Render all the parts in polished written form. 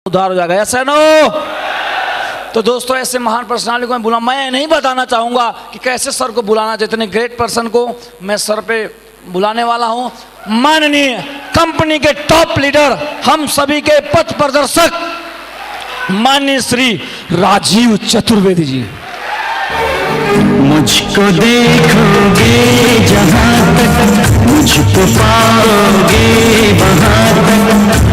उधार हो जाएगा। ऐसा नो। तो दोस्तों ऐसे महान पर्सनालिटी को मैं बुला, मैं नहीं बताना चाहूंगा कि कैसे सर को बुलाना चाहिए। इतने ग्रेट पर्सन को मैं सर पे बुलाने वाला हूं। माननीय कंपनी के टॉप लीडर, हम सभी के पथ प्रदर्शक माननीय श्री राजीव चतुर्वेदी जी। मुझको देखोगे जहाँ तक, मुझको पाओगे वहाँ तक,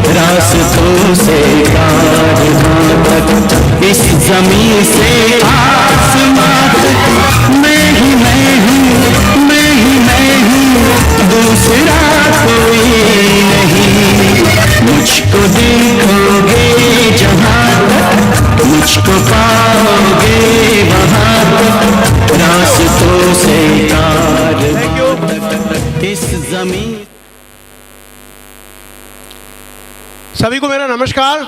रास्तों से कारवां तक, इस जमीन से आसमां तक, मैं ही मैं हूँ, मैं ही मैं हूँ, दूसरा कोई नहीं। मुझको देखोगे जहाँ तक, मुझको पाओगे वहाँ तक, रास्तों से कारवां तक, इस जमीन। सभी को मेरा नमस्कार।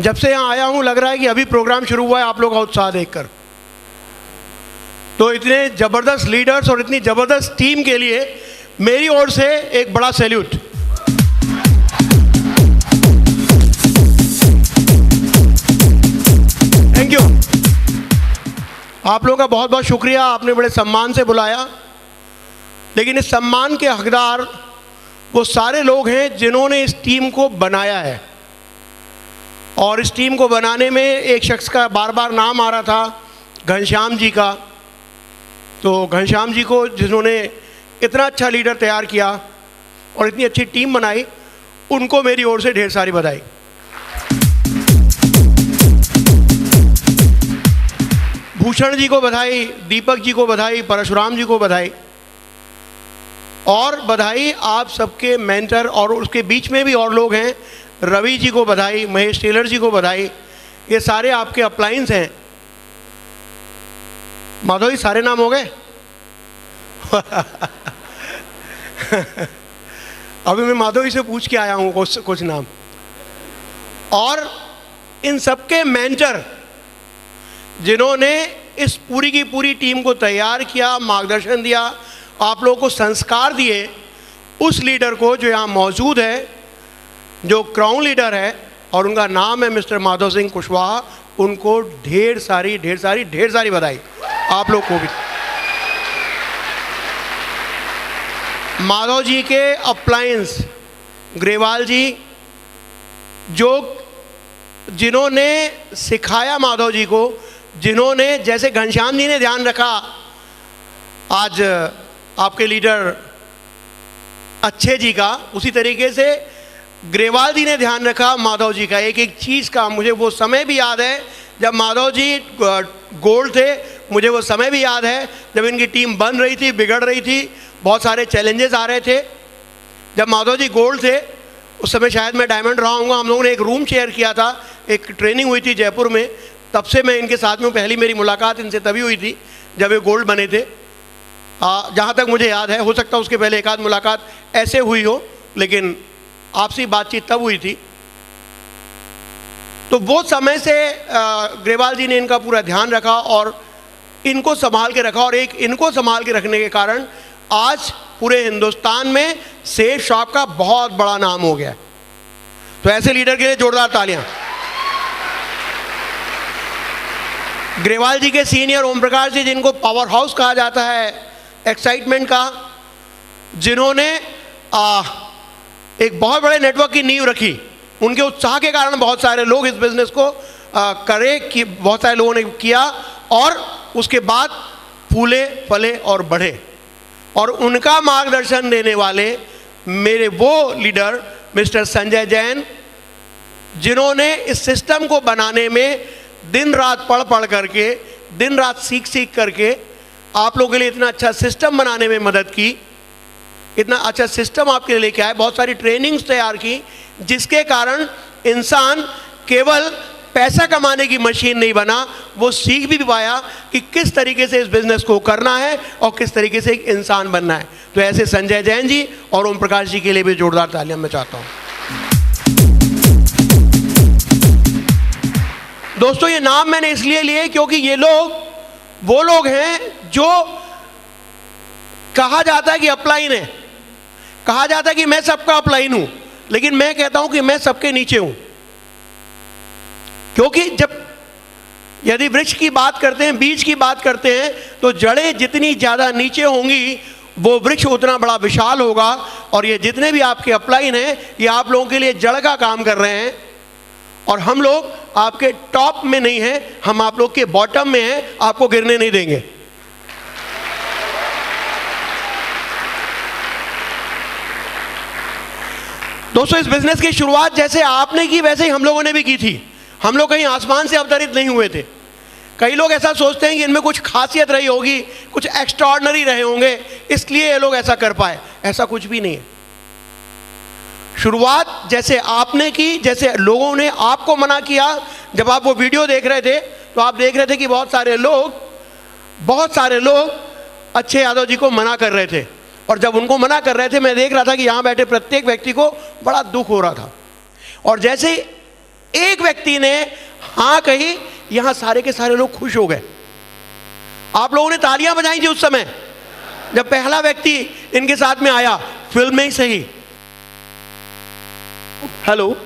जब से यहाँ आया हूँ लग रहा है कि अभी प्रोग्राम शुरू हुआ है आप लोगों का उत्साह देखकर। तो इतने जबरदस्त लीडर्स और इतनी जबरदस्त टीम के लिए मेरी ओर से एक बड़ा सैल्यूट। Thank you. आप लोगों का बहुत बहुत शुक्रिया, आपने बड़े सम्मान से बुलाया। लेकिन इस सम्मान के हकदार वो सारे लोग हैं जिन्होंने इस टीम को बनाया है। और इस टीम को बनाने में एक शख्स का बार बार नाम आ रहा था, घनश्याम जी का। तो घनश्याम जी को जिन्होंने इतना अच्छा लीडर तैयार किया और इतनी अच्छी टीम बनाई, उनको मेरी ओर से ढेर सारी बधाई। भूषण जी को बधाई, दीपक जी को बधाई, परशुराम जी को बधाई, और बधाई आप सबके मेंटर, और उसके बीच में भी और लोग हैं, रवि जी को बधाई, महेश टेलर जी को बधाई। ये सारे आपके अपलाइंस हैं। माधव जी सारे नाम हो गए? अभी मैं माधव जी से पूछ के आया हूँ कुछ नाम। और इन सबके मेंटर जिन्होंने इस पूरी की पूरी टीम को तैयार किया, मार्गदर्शन दिया, आप लोगों को संस्कार दिए, उस लीडर को जो यहाँ मौजूद है, जो क्राउन लीडर है और उनका नाम है मिस्टर माधव सिंह कुशवाहा, उनको ढेर सारी बधाई। आप लोग को भी। माधव जी के अप्लायंस ग्रेवाल जी, जिन्होंने सिखाया माधव जी को, जिन्होंने, जैसे घनश्याम जी ने ध्यान रखा आज आपके लीडर अच्छे जी का, उसी तरीके से ग्रेवाल जी ने ध्यान रखा माधव जी का एक एक चीज़ का। मुझे वो समय भी याद है जब माधव जी गोल्ड थे, मुझे वो समय भी याद है जब इनकी टीम बन रही थी, बिगड़ रही थी, बहुत सारे चैलेंजेस आ रहे थे। जब माधव जी गोल्ड थे उस समय शायद मैं डायमंड रहा हूँगा। हम लोगों ने एक रूम शेयर किया था, एक ट्रेनिंग हुई थी जयपुर में, तब से मैं इनके साथ में, पहली मेरी मुलाकात इनसे तभी हुई थी जब ये गोल्ड बने थे। जहाँ तक मुझे याद है, हो सकता है उसके पहले एक आध मुलाकात ऐसे हुई हो, लेकिन आपसी बातचीत तब हुई थी। तो वो समय से ग्रेवाल जी ने इनका पूरा ध्यान रखा और इनको संभाल के रखा, और एक इनको संभाल के रखने के कारण आज पूरे हिंदुस्तान में सेफ शॉप का बहुत बड़ा नाम हो गया। तो ऐसे लीडर के लिए जोरदार तालियां। ग्रेवाल जी के सीनियर ओम प्रकाश जी, जिनको पावर हाउस कहा जाता है एक्साइटमेंट का, जिन्होंने एक बहुत बड़े नेटवर्क की नींव रखी। उनके उत्साह के कारण बहुत सारे लोग इस बिजनेस को करे, कि बहुत सारे लोगों ने किया और उसके बाद फूले फले और बढ़े। और उनका मार्गदर्शन देने वाले मेरे वो लीडर मिस्टर संजय जैन, जिन्होंने इस सिस्टम को बनाने में दिन रात पढ़ करके, दिन रात सीख करके आप लोगों के लिए इतना अच्छा सिस्टम बनाने में मदद की, इतना अच्छा सिस्टम आपके लिए लेके आए, बहुत सारी ट्रेनिंग्स तैयार की, जिसके कारण इंसान केवल पैसा कमाने की मशीन नहीं बना, वो सीख भी पाया कि किस तरीके से इस बिजनेस को करना है और किस तरीके से एक इंसान बनना है। तो ऐसे संजय जैन जी और ओम प्रकाश जी के लिए भी जोरदार तालियां मैं चाहता हूं। दोस्तों ये नाम मैंने इसलिए लिए क्योंकि ये लोग वो लोग हैं जो कहा जाता है कि अपलाइन है, कहा जाता है कि मैं सबका अपलाइन हूं, लेकिन मैं कहता हूं कि मैं सबके नीचे हूं। क्योंकि यदि वृक्ष की बात करते हैं, बीज की बात करते हैं, तो जड़ें जितनी ज्यादा नीचे होंगी वो वृक्ष उतना बड़ा विशाल होगा। और ये जितने भी आपके अपलाइन हैं, ये आप लोगों के लिए जड़ का काम कर रहे हैं, और हम लोग आपके टॉप में नहीं हैं, हम आप लोग के बॉटम में हैं, आपको गिरने नहीं देंगे। दोस्तों, इस बिजनेस की शुरुआत जैसे आपने की वैसे ही हम लोगों ने भी की थी। हम लोग कहीं आसमान से अवतरित नहीं हुए थे। कई लोग ऐसा सोचते हैं कि इनमें कुछ खासियत रही होगी, कुछ एक्स्ट्राऑर्डिनरी रहे होंगे, इसलिए ये लोग ऐसा कर पाए। ऐसा कुछ भी नहीं है। शुरुआत जैसे आपने की, जैसे लोगों ने आपको मना किया। जब आप वो वीडियो देख रहे थे तो आप देख रहे थे कि बहुत सारे लोग अच्छे यादव जी को मना कर रहे थे, और जब उनको मना कर रहे थे मैं देख रहा था कि यहां बैठे प्रत्येक व्यक्ति को बड़ा दुख हो रहा था। और जैसे एक व्यक्ति ने हां कही, यहां सारे के सारे लोग खुश हो गए। आप लोगों ने तालियां बजाई थी उस समय जब पहला व्यक्ति इनके साथ में आया, फिल्म में ही सही। हेलो,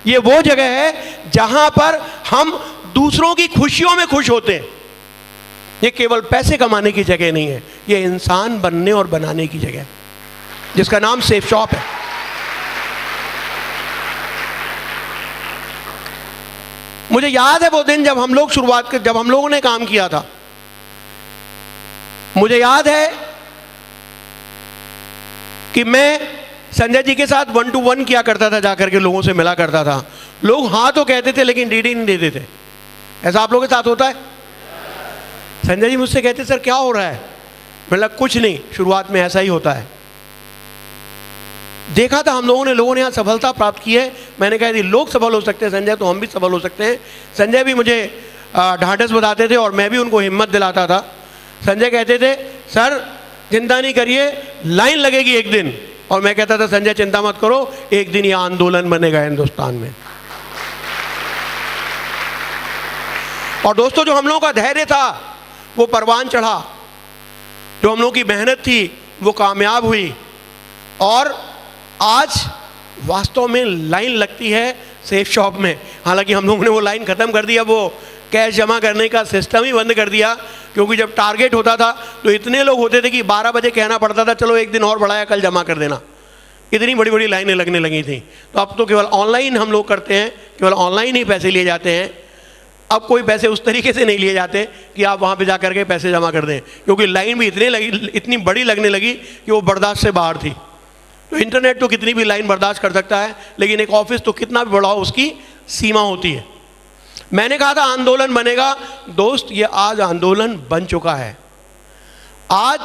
ये वो जगह है जहां पर हम दूसरों की खुशियों में खुश होते हैं। ये केवल पैसे कमाने की जगह नहीं है, ये इंसान बनने और बनाने की जगह है, जिसका नाम सेफ शॉप है। मुझे याद है वो दिन जब हम लोग जब हम लोगों ने काम किया था। मुझे याद है कि मैं संजय जी के साथ 1 to 1 किया करता था, जाकर के लोगों से मिला करता था। लोग हाँ तो कहते थे लेकिन डीडी नहीं देते थे। ऐसा आप लोगों के साथ होता है? संजय जी मुझसे कहते, सर क्या हो रहा है? मतलब कुछ नहीं, शुरुआत में ऐसा ही होता है। देखा था हम लोगों ने यहाँ सफलता प्राप्त की है। मैंने कहा यदि लोग सफल हो सकते हैं संजय, तो हम भी सफल हो सकते हैं। संजय भी मुझे ढांढस बताते थे और मैं भी उनको हिम्मत दिलाता था। संजय कहते थे, सर चिंता नहीं करिए, लाइन लगेगी एक दिन। और मैं कहता था, संजय चिंता मत करो, एक दिन ये आंदोलन बनेगा हिंदुस्तान में। और दोस्तों, जो हम लोगों का धैर्य था वो परवान चढ़ा, जो हम लोगों की मेहनत थी वो कामयाब हुई, और आज वास्तव में लाइन लगती है सेफ शॉप में। हालांकि हम लोगों ने वो लाइन ख़त्म कर दिया, वो कैश जमा करने का सिस्टम ही बंद कर दिया, क्योंकि जब टारगेट होता था तो इतने लोग होते थे कि 12 बजे कहना पड़ता था, चलो एक दिन और बढ़ाया, कल जमा कर देना। इतनी बड़ी बड़ी लाइनें लगने लगी थी। तो अब तो केवल ऑनलाइन हम लोग करते हैं, केवल ऑनलाइन ही पैसे लिए जाते हैं। अब कोई पैसे उस तरीके से नहीं लिए जाते कि आप वहाँ पे जा करके पैसे जमा कर दें, क्योंकि लाइन भी इतनी बड़ी लगने लगी कि वो बर्दाश्त से बाहर थी। तो इंटरनेट तो कितनी भी लाइन बर्दाश्त कर सकता है, लेकिन एक ऑफिस तो कितना भी बड़ा हो उसकी सीमा होती है। मैंने कहा था आंदोलन बनेगा, दोस्त ये आज आंदोलन बन चुका है। आज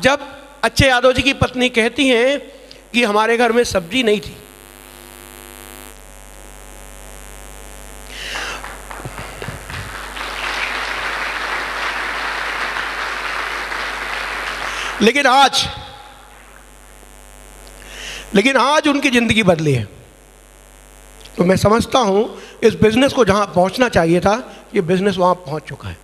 जब अच्छे यादव जी की पत्नी कहती हैं कि हमारे घर में सब्जी नहीं थी, लेकिन आज उनकी जिंदगी बदली है। तो मैं समझता हूं इस बिजनेस को जहां पहुंचना चाहिए था, ये बिजनेस वहां पहुंच चुका है।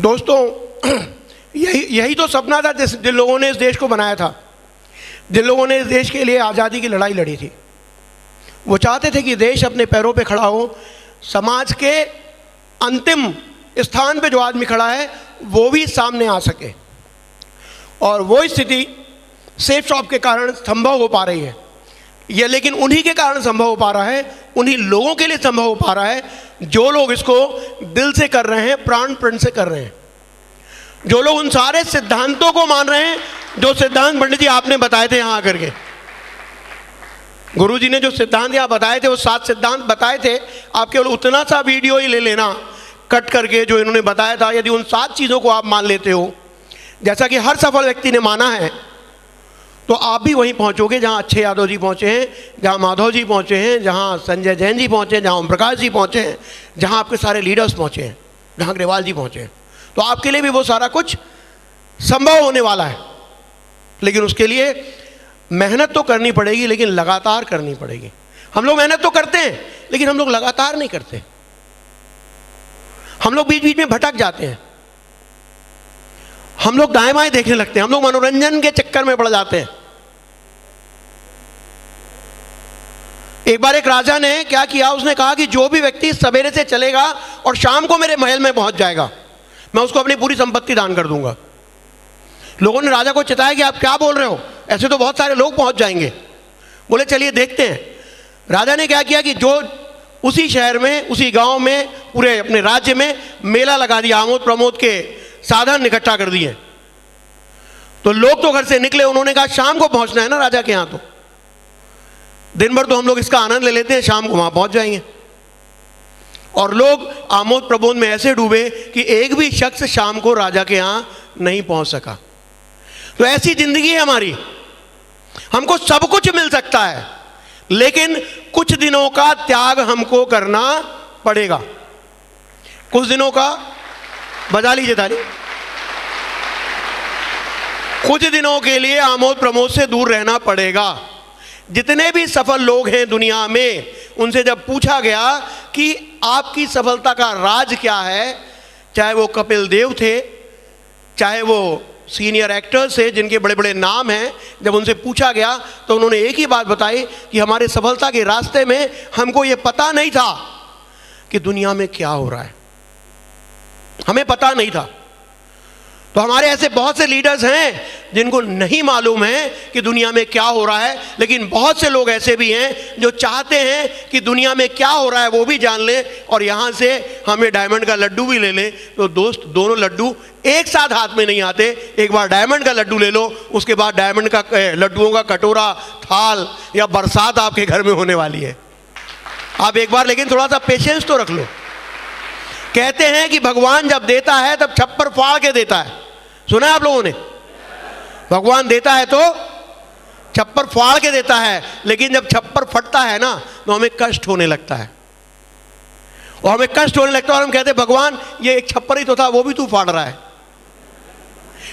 दोस्तों, यही तो सपना था जिन लोगों ने इस देश को बनाया था, जिन लोगों ने इस देश के लिए आज़ादी की लड़ाई लड़ी थी। वो चाहते थे कि देश अपने पैरों पे खड़ा हो, समाज के अंतिम स्थान पे जो आदमी खड़ा है वो भी सामने आ सके। और वो स्थिति सेफ शॉप के कारण संभव हो पा रही है। ये लेकिन उन्हीं के कारण संभव हो पा रहा है, उन्हीं लोगों के लिए संभव हो पा रहा है जो लोग इसको दिल से कर रहे हैं, प्राण प्रण से कर रहे हैं, जो लोग उन सारे सिद्धांतों को मान रहे हैं जो सिद्धांत पंडित जी आपने बताए थे यहाँ आकर के। गुरुजी ने जो सिद्धांत यहाँ बताए थे, वो 7 सिद्धांत बताए थे। आप केवल उतना सा वीडियो ही ले लेना कट करके जो इन्होंने बताया था। यदि उन 7 चीज़ों को आप मान लेते हो, जैसा कि हर सफल व्यक्ति ने माना है, तो आप भी वहीं पहुंचोगे जहां अच्छे यादव जी पहुंचे हैं, जहां माधव जी पहुंचे हैं, जहां संजय जैन जी पहुंचे हैं, जहां ओम प्रकाश जी पहुंचे हैं, जहां आपके सारे लीडर्स पहुंचे हैं, जहां अग्रवाल जी पहुंचे हैं। तो आपके लिए भी वो सारा कुछ संभव होने वाला है, लेकिन उसके लिए मेहनत तो करनी पड़ेगी, लेकिन लगातार करनी पड़ेगी। हम लोग मेहनत तो करते हैं, लेकिन हम लोग लगातार नहीं करते। हम लोग बीच बीच में भटक जाते हैं, हम लोग दाएं बाएं देखने लगते हैं, हम लोग मनोरंजन के चक्कर में पड़ जाते हैं। एक बार एक राजा ने क्या किया, उसने कहा कि जो भी व्यक्ति सवेरे से चलेगा और शाम को मेरे महल में पहुंच जाएगा, मैं उसको अपनी पूरी संपत्ति दान कर दूंगा। लोगों ने राजा को चिताया कि आप क्या बोल रहे हो, ऐसे तो बहुत सारे लोग पहुंच जाएंगे। बोले चलिए देखते हैं। राजा ने क्या किया कि जो उसी शहर में, उसी गांव में, पूरे अपने राज्य में मेला लगा दिया, आमोद प्रमोद के साधन इकट्ठा कर दिए। तो लोग तो घर से निकले, उन्होंने कहा शाम को पहुंचना है ना राजा के यहां, तो दिन भर तो हम लोग इसका आनंद ले लेते हैं, शाम को वहां पहुंच जाएंगे। और लोग आमोद प्रमोद में ऐसे डूबे कि एक भी शख्स शाम को राजा के यहां नहीं पहुंच सका। तो ऐसी जिंदगी है हमारी, हमको सब कुछ मिल सकता है, लेकिन कुछ दिनों का त्याग हमको करना पड़ेगा। कुछ दिनों का, बजा लीजिए ताली। कुछ दिनों के लिए आमोद प्रमोद से दूर रहना पड़ेगा। जितने भी सफल लोग हैं दुनिया में, उनसे जब पूछा गया कि आपकी सफलता का राज क्या है, चाहे वो कपिल देव थे, चाहे वो सीनियर एक्टर्स थे जिनके बड़े बड़े नाम हैं, जब उनसे पूछा गया तो उन्होंने एक ही बात बताई कि हमारे सफलता के रास्ते में हमको ये पता नहीं था कि दुनिया में क्या हो रहा है, हमें पता नहीं था। तो हमारे ऐसे बहुत से लीडर्स हैं जिनको नहीं मालूम है कि दुनिया में क्या हो रहा है, लेकिन बहुत से लोग ऐसे भी हैं जो चाहते हैं कि दुनिया में क्या हो रहा है वो भी जान लें और यहाँ से हमें डायमंड का लड्डू भी ले लें। तो दोस्त, दोनों लड्डू एक साथ हाथ में नहीं आते। एक बार डायमंड का लड्डू ले लो, उसके बाद डायमंड का लड्डुओं का कटोरा, थाल या बरसात आपके घर में होने वाली है। आप एक बार लेकिन थोड़ा सा पेशेंस तो रख लो। कहते हैं कि भगवान जब देता है तब छप्पर फाड़ के देता है, सुना है आप लोगों ने? भगवान देता है तो छप्पर फाड़ के देता है, लेकिन जब छप्पर फटता है ना तो हमें कष्ट होने लगता है, और हमें कष्ट होने लगता है और हम कहते हैं भगवान ये एक छप्पर ही तो था, वो भी तू फाड़ रहा है।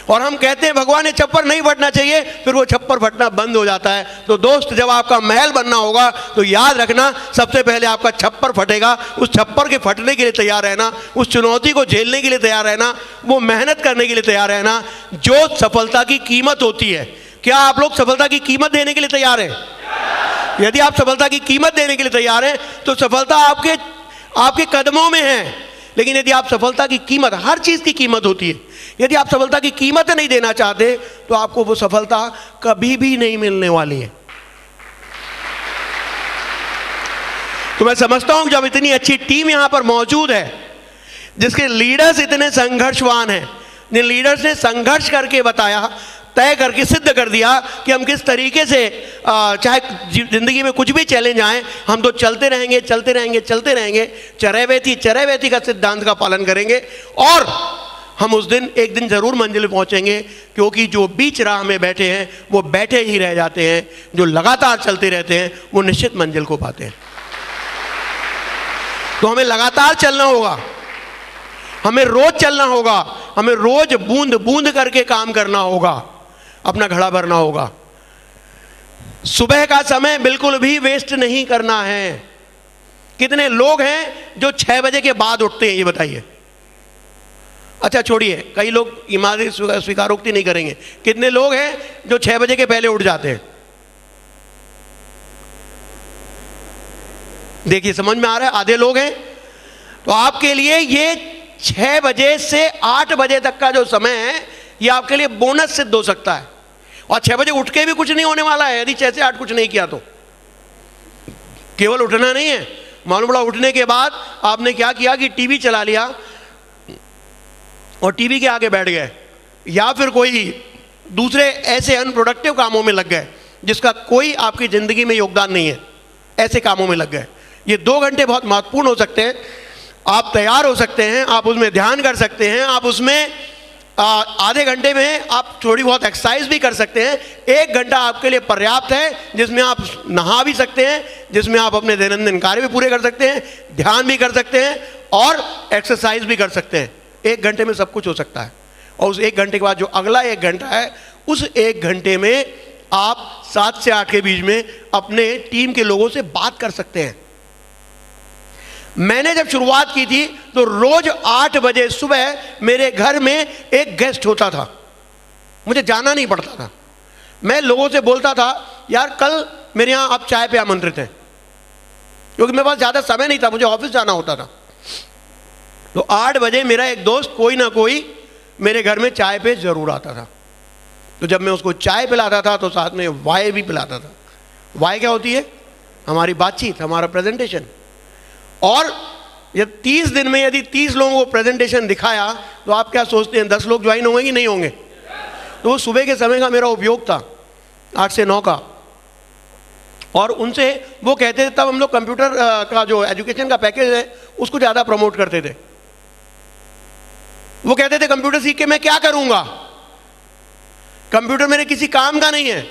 और हम कहते हैं भगवान ये छप्पर नहीं फटना चाहिए, फिर वो छप्पर फटना बंद हो जाता है। तो दोस्त, जब आपका महल बनना होगा तो याद रखना, सबसे पहले आपका छप्पर फटेगा। उस छप्पर के फटने के लिए तैयार रहना, उस चुनौती को झेलने के लिए तैयार रहना, वो मेहनत करने के लिए तैयार रहना जो सफलता की कीमत होती है। क्या आप लोग सफलता की कीमत देने के लिए तैयार हैं? यदि आप सफलता की कीमत देने के लिए तैयार हैं तो सफलता आपके कदमों में है। लेकिन यदि आप सफलता की कीमत, हर चीज की कीमत होती है, यदि आप सफलता की कीमत नहीं देना चाहते तो आपको वो सफलता कभी भी नहीं मिलने वाली है। तो मैं समझता हूं जब इतनी अच्छी टीम यहां पर मौजूद है, जिसके लीडर्स इतने संघर्षवान हैं, जिन लीडर्स ने संघर्ष करके बताया, तय करके सिद्ध कर दिया कि हम किस तरीके से चाहे जिंदगी में कुछ भी चैलेंज आए, हम तो चलते रहेंगे, चलते रहेंगे, चलते रहेंगे, चरैवेती का सिद्धांत का पालन करेंगे और हम उस दिन एक दिन जरूर मंजिल पहुंचेंगे। क्योंकि जो बीच राह में बैठे हैं वो बैठे ही रह जाते हैं, जो लगातार चलते रहते हैं वो निश्चित मंजिल को पाते हैं। तो हमें लगातार चलना होगा, हमें रोज चलना होगा, हमें रोज बूंद बूंद करके काम करना होगा, अपना घड़ा भरना होगा। सुबह का समय बिल्कुल भी वेस्ट नहीं करना है। कितने लोग हैं जो 6 बजे के बाद उठते हैं, ये बताइए? अच्छा छोड़िए, कई लोग ईमानदारी स्वीकारोक्ति नहीं करेंगे। कितने लोग हैं जो 6 बजे के पहले उठ जाते हैं? देखिए, समझ में आ रहा है? आधे लोग हैं। तो आपके लिए ये 6 बजे से 8 बजे तक का जो समय है, ये आपके लिए बोनस सिद्ध हो सकता है। और 6 बजे उठ के भी कुछ नहीं होने वाला है यदि 6 से 8 कुछ नहीं किया तो। केवल उठना नहीं है, मालूम पड़ा उठने के बाद आपने क्या किया कि टीवी चला लिया और टीवी के आगे बैठ गए, या फिर कोई दूसरे ऐसे अनप्रोडक्टिव कामों में लग गए जिसका कोई आपकी ज़िंदगी में योगदान नहीं है, ऐसे कामों में लग गए। ये 2 घंटे बहुत महत्वपूर्ण हो सकते हैं। आप तैयार हो सकते हैं, आप उसमें ध्यान कर सकते हैं, आप उसमें आधे घंटे में आप थोड़ी बहुत एक्सरसाइज भी कर सकते हैं। 1 घंटा आपके लिए पर्याप्त है, जिसमें आप नहा भी सकते हैं, जिसमें आप अपने दैनंदिन कार्य भी पूरे कर सकते हैं, ध्यान भी कर सकते हैं और एक्सरसाइज भी कर सकते हैं। 1 घंटे में सब कुछ हो सकता है। और उस 1 घंटे के बाद जो अगला 1 घंटा है, उस 1 घंटे में आप 7 से 8 के बीच में अपने टीम के लोगों से बात कर सकते हैं। मैंने जब शुरुआत की थी तो रोज 8 बजे सुबह मेरे घर में एक गेस्ट होता था, मुझे जाना नहीं पड़ता था। मैं लोगों से बोलता था, यार कल मेरे यहाँ आप चाय पे आमंत्रित हैं, क्योंकि मेरे पास ज़्यादा समय नहीं था, मुझे ऑफिस जाना होता था। तो 8 बजे मेरा एक दोस्त कोई ना कोई मेरे घर में चाय पे जरूर आता था। तो जब मैं उसको चाय पिलाता था तो साथ में वाई भी पिलाता था। वाई क्या होती है? हमारी बातचीत, हमारा प्रेजेंटेशन। और यदि 30 दिन में यदि 30 लोगों को प्रेजेंटेशन दिखाया तो आप क्या सोचते हैं 10 लोग ज्वाइन होंगे कि नहीं होंगे? तो वो सुबह के समय का मेरा उपयोग था, 8 से 9 का। और उनसे वो कहते थे, तब हम लोग कंप्यूटर का जो एजुकेशन का पैकेज है उसको ज़्यादा प्रमोट करते थे। वो कहते थे कंप्यूटर सीख के मैं क्या करूंगा, कंप्यूटर मेरे किसी काम का नहीं है।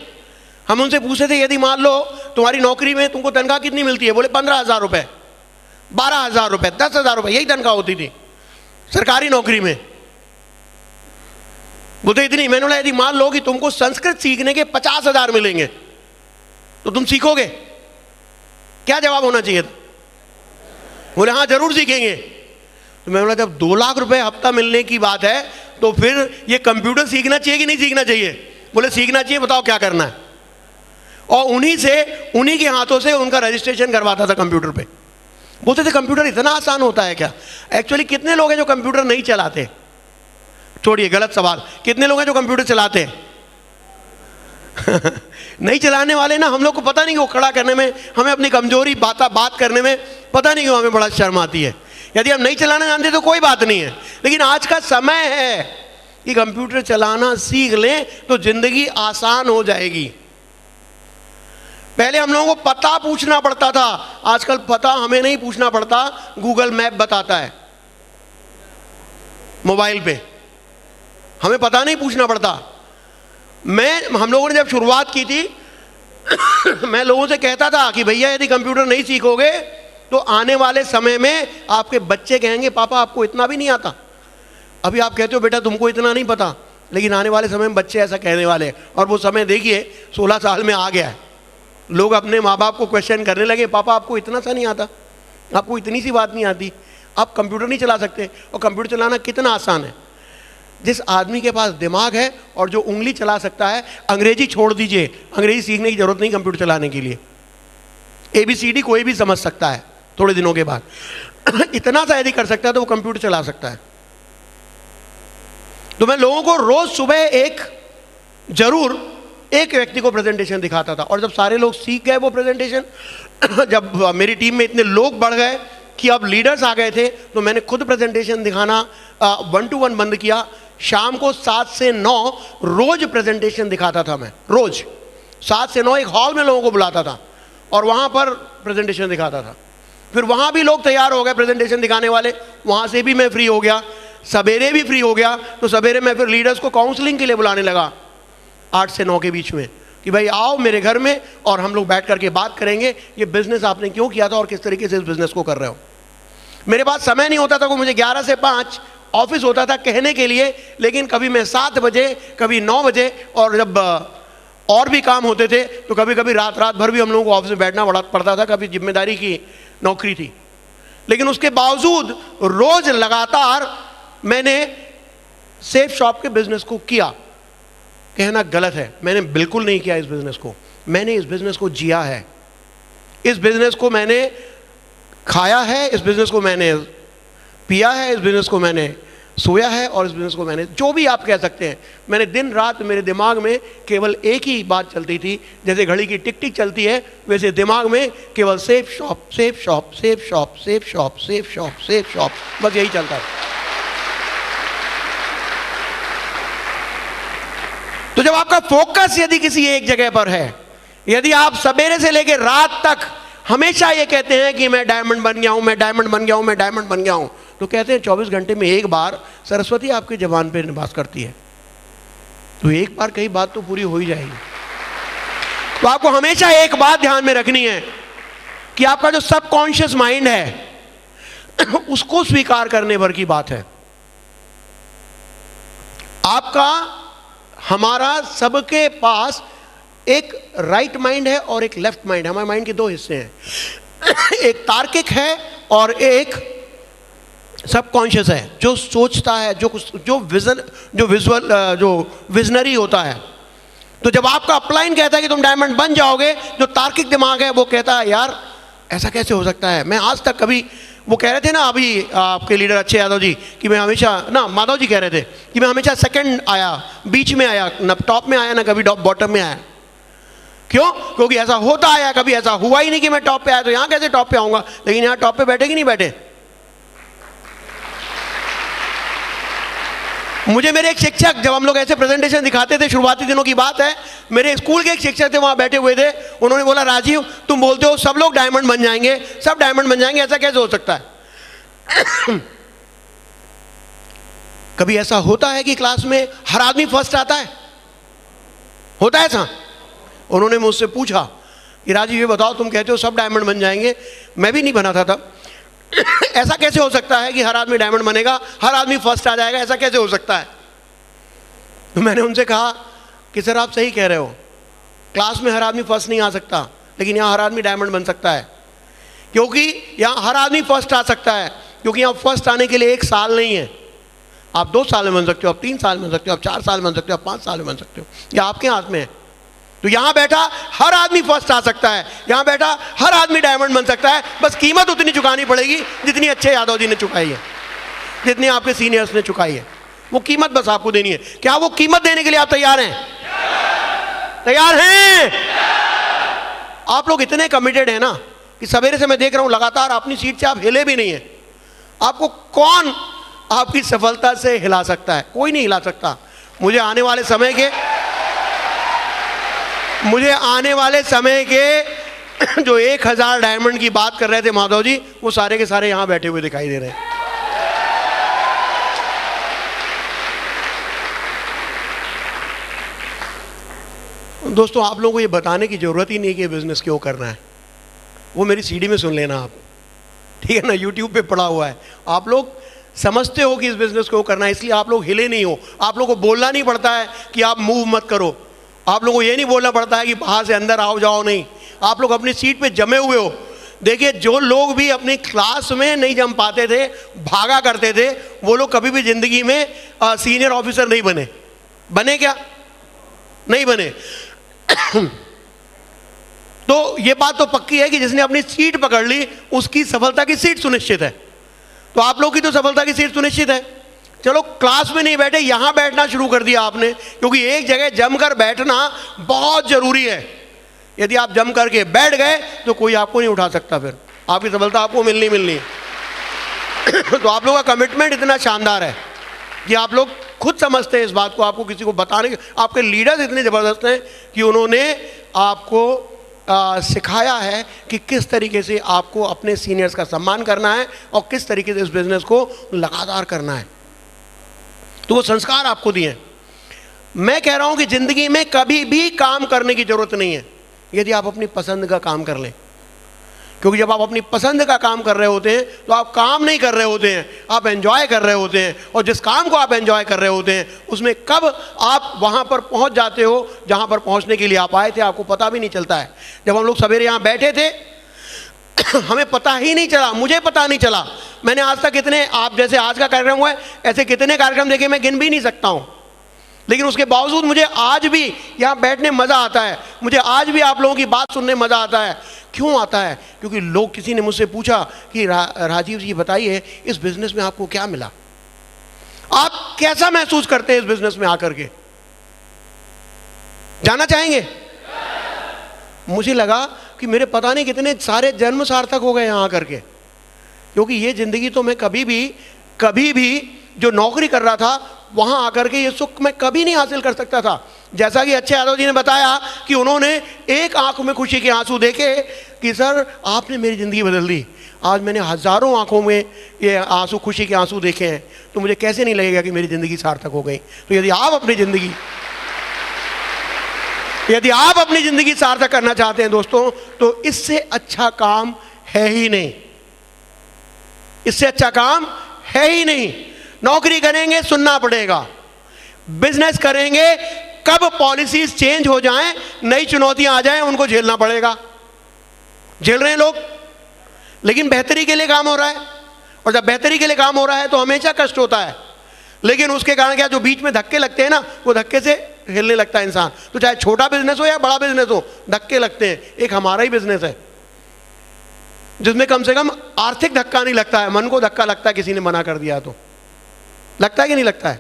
हम उनसे पूछते थे, यदि मान लो तुम्हारी नौकरी में तुमको तनख्वाह कितनी मिलती है? बोले 15,000 रुपये, 12,000 रुपये, 10,000 रुपये, यही तनख्वाह होती थी सरकारी नौकरी में। बोलते इतनी। मैंने बोला यदि मान लो कि तुमको संस्कृत सीखने के 50,000 मिलेंगे तो तुम सीखोगे? क्या जवाब होना चाहिए था? बोले हाँ जरूर सीखेंगे। तो मैं बोला जब 2 लाख रुपए हफ्ता मिलने की बात है तो फिर ये कंप्यूटर सीखना चाहिए कि नहीं सीखना चाहिए? बोले सीखना चाहिए, बताओ क्या करना है। और उन्हीं के हाथों से उनका रजिस्ट्रेशन करवाता था कंप्यूटर पे। बोलते थे कंप्यूटर इतना आसान होता है क्या? एक्चुअली कितने लोग हैं जो कंप्यूटर नहीं चलाते? छोड़िए, गलत सवाल। कितने लोग हैं जो कंप्यूटर चलाते हैं? नहीं चलाने वाले ना, हम लोग को पता नहीं वो खड़ा करने में, हमें अपनी कमजोरी बात करने में पता नहीं क्यों हमें बड़ा शर्म आती है। यदि हम नहीं चलाना जानते तो कोई बात नहीं है, लेकिन आज का समय है कि कंप्यूटर चलाना सीख लें तो जिंदगी आसान हो जाएगी। पहले हम लोगों को पता पूछना पड़ता था, आजकल पता हमें नहीं पूछना पड़ता, गूगल मैप बताता है मोबाइल पे, हमें पता नहीं पूछना पड़ता। हम लोगों ने जब शुरुआत की थी मैं लोगों से कहता था कि भैया यदि कंप्यूटर नहीं सीखोगे तो आने वाले समय में आपके बच्चे कहेंगे पापा आपको इतना भी नहीं आता। अभी आप कहते हो बेटा तुमको इतना नहीं पता, लेकिन आने वाले समय में बच्चे ऐसा कहने वाले हैं। और वो समय देखिए 16 साल में आ गया है। लोग अपने माँ बाप को क्वेश्चन करने लगे, पापा आपको इतना सा नहीं आता, आपको इतनी सी बात नहीं आती, आप कंप्यूटर नहीं चला सकते। और कंप्यूटर चलाना कितना आसान है। जिस आदमी के पास दिमाग है और जो उंगली चला सकता है, अंग्रेजी छोड़ दीजिए, अंग्रेजी सीखने की जरूरत नहीं कंप्यूटर चलाने के लिए। ABCD कोई भी समझ सकता है थोड़े दिनों के बाद। इतना सा यदि कर सकता है तो वो कंप्यूटर चला सकता है। तो मैं लोगों को रोज सुबह जरूर एक व्यक्ति को प्रेजेंटेशन दिखाता था। और जब सारे लोग सीख गए वो प्रेजेंटेशन, जब मेरी टीम में इतने लोग बढ़ गए कि अब लीडर्स आ गए थे, तो मैंने खुद प्रेजेंटेशन दिखाना 1-to-1 बंद किया। शाम को 7 से 9 रोज प्रेजेंटेशन दिखाता था मैं। रोज 7 से 9 एक हॉल में लोगों को बुलाता था और वहां पर प्रेजेंटेशन दिखाता था। फिर वहां भी लोग तैयार हो गए प्रेजेंटेशन दिखाने वाले, वहां से भी मैं फ्री हो गया। सवेरे भी फ्री हो गया तो सवेरे मैं फिर लीडर्स को काउंसलिंग के लिए बुलाने लगा 8 से 9 के बीच में कि भाई आओ मेरे घर में और हम लोग बैठ करके बात करेंगे, ये बिजनेस आपने क्यों किया था और किस तरीके से इस बिजनेस को कर रहे हो। मेरे पास समय नहीं होता था को मुझे 11 से 5 ऑफिस होता था कहने के लिए, लेकिन कभी मैं 7 बजे, कभी 9 बजे, और जब और भी काम होते थे तो कभी कभी रात भर भी हम लोगों को ऑफिस में बैठना पड़ता था, कभी जिम्मेदारी की नौकरी थी। लेकिन उसके बावजूद रोज लगातार मैंने सेफ शॉप के बिजनेस को किया। कहना गलत है, मैंने बिल्कुल नहीं किया इस बिजनेस को, मैंने इस बिजनेस को जिया है। इस बिजनेस को मैंने खाया है, इस बिजनेस को मैंने पिया है, इस बिजनेस को मैंने सोया है, और इस बिजनेस को मैंने जो भी आप कह सकते हैं, मैंने दिन रात मेरे दिमाग में केवल एक ही बात चलती थी। जैसे घड़ी की टिक टिक चलती है वैसे दिमाग में केवल safe shop, safe shop, safe shop, safe shop, safe shop, safe shop, बस यही चलता है। तो जब आपका फोकस यदि किसी एक जगह पर है, यदि आप सवेरे से लेकर रात तक हमेशा ये कहते हैं कि मैं डायमंड बन गया हूं, मैं डायमंड बन गया हूं, मैं डायमंड बन गया हूं, तो कहते हैं 24 घंटे में एक बार सरस्वती आपकी जबान पे निवास करती है, तो एक बार कई बात तो पूरी हो ही जाएगी। तो आपको हमेशा एक बात ध्यान में रखनी है कि आपका जो सबकॉन्शियस माइंड है उसको स्वीकार करने भर की बात है। आपका हमारा सबके पास एक राइट माइंड है और एक लेफ्ट माइंड है। हमारे माइंड के दो हिस्से हैं, एक तार्किक है और एक सबकॉन्शियस है, जो सोचता है, जो विजनरी होता है। तो जब आपका अपलाइन कहता है कि तुम डायमंड बन जाओगे, जो तार्किक दिमाग है वो कहता है यार ऐसा कैसे हो सकता है। मैं आज तक कभी, वो कह रहे थे ना अभी आपके लीडर अच्छे यादव जी, कि मैं हमेशा ना, माधव जी कह रहे थे कि मैं हमेशा सेकंड आया, बीच में आया, ना टॉप में आया ना कभी बॉटम में आया। क्यों? क्योंकि ऐसा होता आया, कभी ऐसा हुआ ही नहीं कि मैं टॉप पे आया, तो यहाँ कैसे टॉप पे आऊँगा। लेकिन यहाँ टॉप पे बैठे कि नहीं बैठे। मुझे मेरे एक शिक्षक, जब हम लोग ऐसे प्रेजेंटेशन दिखाते थे, शुरुआती दिनों की बात है, मेरे स्कूल के एक शिक्षक थे, वहाँ बैठे हुए थे, उन्होंने बोला राजीव तुम बोलते हो सब लोग डायमंड बन जाएंगे, सब डायमंड बन जाएंगे, ऐसा कैसे हो सकता है। कभी ऐसा होता है कि क्लास में हर आदमी फर्स्ट आता है? होता है ऐसा? उन्होंने मुझसे पूछा कि राजीव ये बताओ, तुम कहते हो सब डायमंड बन जाएंगे, मैं भी नहीं बना था तब, ऐसा कैसे हो सकता है कि हर आदमी डायमंड बनेगा, हर आदमी फर्स्ट आ जाएगा, ऐसा कैसे हो सकता है। तो मैंने उनसे कहा कि सर आप सही कह रहे हो, क्लास में हर आदमी फर्स्ट नहीं आ सकता, लेकिन यहाँ हर आदमी डायमंड बन सकता है। क्योंकि यहाँ हर आदमी फर्स्ट आ सकता है, क्योंकि यहाँ फर्स्ट आने के लिए एक साल नहीं है, आप 2 साल में बन सकते हो, आप 3 साल में बन सकते हो, आप 4 साल में बन सकते हो, आप 5 साल में बन सकते हो, यह आपके हाथ में है। तो यहाँ बैठा हर आदमी फर्स्ट आ सकता है, यहाँ बैठा हर आदमी डायमंड बन सकता है, बस कीमत उतनी चुकानी पड़ेगी जितनी अच्छे यादव जी ने चुकाई है, जितनी आपके सीनियर्स ने चुकाई है, वो कीमत बस आपको देनी है। क्या वो कीमत देने के लिए आप तैयार हैं? तैयार हैं? आप लोग इतने कमिटेड हैं ना कि सवेरे से मैं देख रहा हूं लगातार अपनी सीट से आप हिले भी नहीं है। आपको कौन आपकी सफलता से हिला सकता है? कोई नहीं हिला सकता। मुझे आने वाले समय के जो 1000 डायमंड की बात कर रहे थे माधव जी, वो सारे के सारे यहां बैठे हुए दिखाई दे रहे हैं। दोस्तों आप लोगों को ये बताने की जरूरत ही नहीं कि बिजनेस क्यों करना है, वो मेरी सीडी में सुन लेना आप, ठीक है ना, यूट्यूब पे पड़ा हुआ है। आप लोग समझते हो कि इस बिजनेस को करना है, इसलिए आप लोग हिले नहीं हो। आप लोगों को बोलना नहीं पड़ता है कि आप मूव मत करो, आप लोगों को ये नहीं बोलना पड़ता है कि बाहर से अंदर आओ जाओ, नहीं, आप लोग अपनी सीट पे जमे हुए हो। देखिए जो लोग भी अपनी क्लास में नहीं जम पाते थे, भागा करते थे, वो लोग कभी भी जिंदगी में सीनियर ऑफिसर नहीं बने। बने क्या? नहीं बने। तो ये बात तो पक्की है कि जिसने अपनी सीट पकड़ ली उसकी सफलता की सीट सुनिश्चित है। तो आप लोग की तो सफलता की सीट सुनिश्चित है। चलो क्लास में नहीं बैठे, यहां बैठना शुरू कर दिया आपने, क्योंकि एक जगह जमकर बैठना बहुत जरूरी है। यदि आप जम करके बैठ गए तो कोई आपको नहीं उठा सकता, फिर आपकी सफलता आपको मिलनी है। तो आप लोगों का कमिटमेंट इतना शानदार है कि आप लोग खुद समझते हैं इस बात को, आपको किसी को बताने के, आपके लीडर्स इतने ज़बरदस्त हैं कि उन्होंने आपको सिखाया है कि किस तरीके से आपको अपने सीनियर्स का सम्मान करना है और किस तरीके से इस बिजनेस को लगातार करना है। तो वो संस्कार आपको दिए हैं। मैं कह रहा हूं कि जिंदगी में कभी भी काम करने की जरूरत नहीं है यदि आप अपनी पसंद का काम कर लें, क्योंकि जब आप अपनी पसंद का काम कर रहे होते हैं तो आप काम नहीं कर रहे होते हैं, आप एंजॉय कर रहे होते हैं। और जिस काम को आप एंजॉय कर रहे होते हैं उसमें कब आप वहां पर पहुंच जाते हो जहां पर पहुंचने के लिए आप आए थे, आपको पता भी नहीं चलता है। जब हम लोग सवेरे यहां बैठे थे हमें पता ही नहीं चला, मुझे पता नहीं चला। मैंने आज तक इतने, आप जैसे आज का कार्यक्रम हुआ है ऐसे कितने कार्यक्रम देखे मैं गिन भी नहीं सकता हूं, लेकिन उसके बावजूद मुझे आज भी यहाँ बैठने मज़ा आता है, मुझे आज भी आप लोगों की बात सुनने मज़ा आता है। क्यों आता है? क्योंकि लोग, किसी ने मुझसे पूछा कि राजीव जी बताइए इस बिजनेस में आपको क्या मिला, आप कैसा महसूस करते हैं इस बिजनेस में आकर के, जानना चाहेंगे? मुझे लगा कि मेरे पता नहीं कितने सारे जन्म सार्थक हो गए यहाँ आकर के, क्योंकि ये जिंदगी तो मैं कभी भी जो नौकरी कर रहा था वहां आकर के ये सुख मैं कभी नहीं हासिल कर सकता था। जैसा कि अच्छे यादव जी ने बताया कि उन्होंने एक आंख में खुशी के आंसू देखे कि सर आपने मेरी ज़िंदगी बदल दी, आज मैंने हज़ारों आंखों में ये आंसू, खुशी के आंसू देखे हैं, तो मुझे कैसे नहीं लगेगा कि मेरी ज़िंदगी सार्थक हो गई। तो यदि आप अपनी ज़िंदगी सार्थक करना चाहते हैं दोस्तों, तो इससे अच्छा काम है ही नहीं, इससे अच्छा काम है ही नहीं। नौकरी करेंगे सुनना पड़ेगा, बिजनेस करेंगे कब पॉलिसीज चेंज हो जाएं, नई चुनौतियां आ जाएं, उनको झेलना पड़ेगा। झेल रहे हैं लोग, लेकिन बेहतरी के लिए काम हो रहा है, और जब बेहतरी के लिए काम हो रहा है तो हमेशा कष्ट होता है, लेकिन उसके कारण क्या, जो बीच में धक्के लगते हैं ना, वो धक्के से हिलने लगता है इंसान। तो चाहे छोटा बिजनेस हो या बड़ा बिजनेस हो, धक्के लगते हैं। एक हमारा ही बिजनेस है जिसमें कम से कम आर्थिक धक्का नहीं लगता है, मन को धक्का लगता है किसी ने मना कर दिया तो। लगता है कि नहीं लगता है?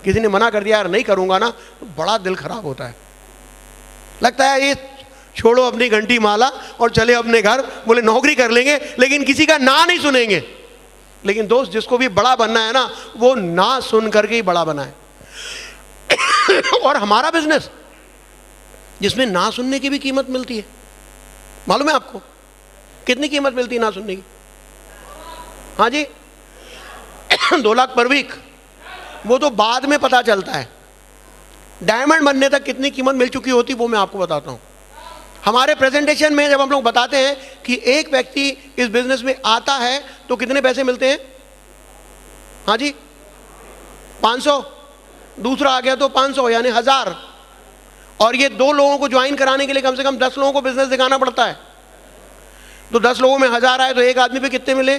किसी ने मना कर दिया, यार नहीं करूंगा ना, तो बड़ा दिल खराब होता है। लगता है ये छोड़ो अपनी घंटी माला और चले अपने घर, बोले नौकरी कर लेंगे लेकिन किसी का ना नहीं सुनेंगे। लेकिन दोस्त, जिसको भी बड़ा बनना है ना, वो ना सुन करके ही बड़ा बना है। और हमारा बिजनेस जिसमें ना सुनने की भी कीमत मिलती है, मालूम है आपको कितनी कीमत मिलती है ना सुनने की? हाँ जी, 2 लाख पर वीक। वो तो बाद में पता चलता है, डायमंड बनने तक कितनी कीमत मिल चुकी होती वो मैं आपको बताता हूं। हमारे प्रेजेंटेशन में जब हम लोग बताते हैं कि एक व्यक्ति इस बिजनेस में आता है तो कितने पैसे मिलते हैं? हाँ जी, 500, दूसरा आ गया तो 500 यानी 1000, और ये 2 लोगों को ज्वाइन कराने के लिए कम से कम 10 लोगों को बिजनेस दिखाना पड़ता है। तो 10 लोगों में 1000 आए तो एक आदमी पे कितने मिले?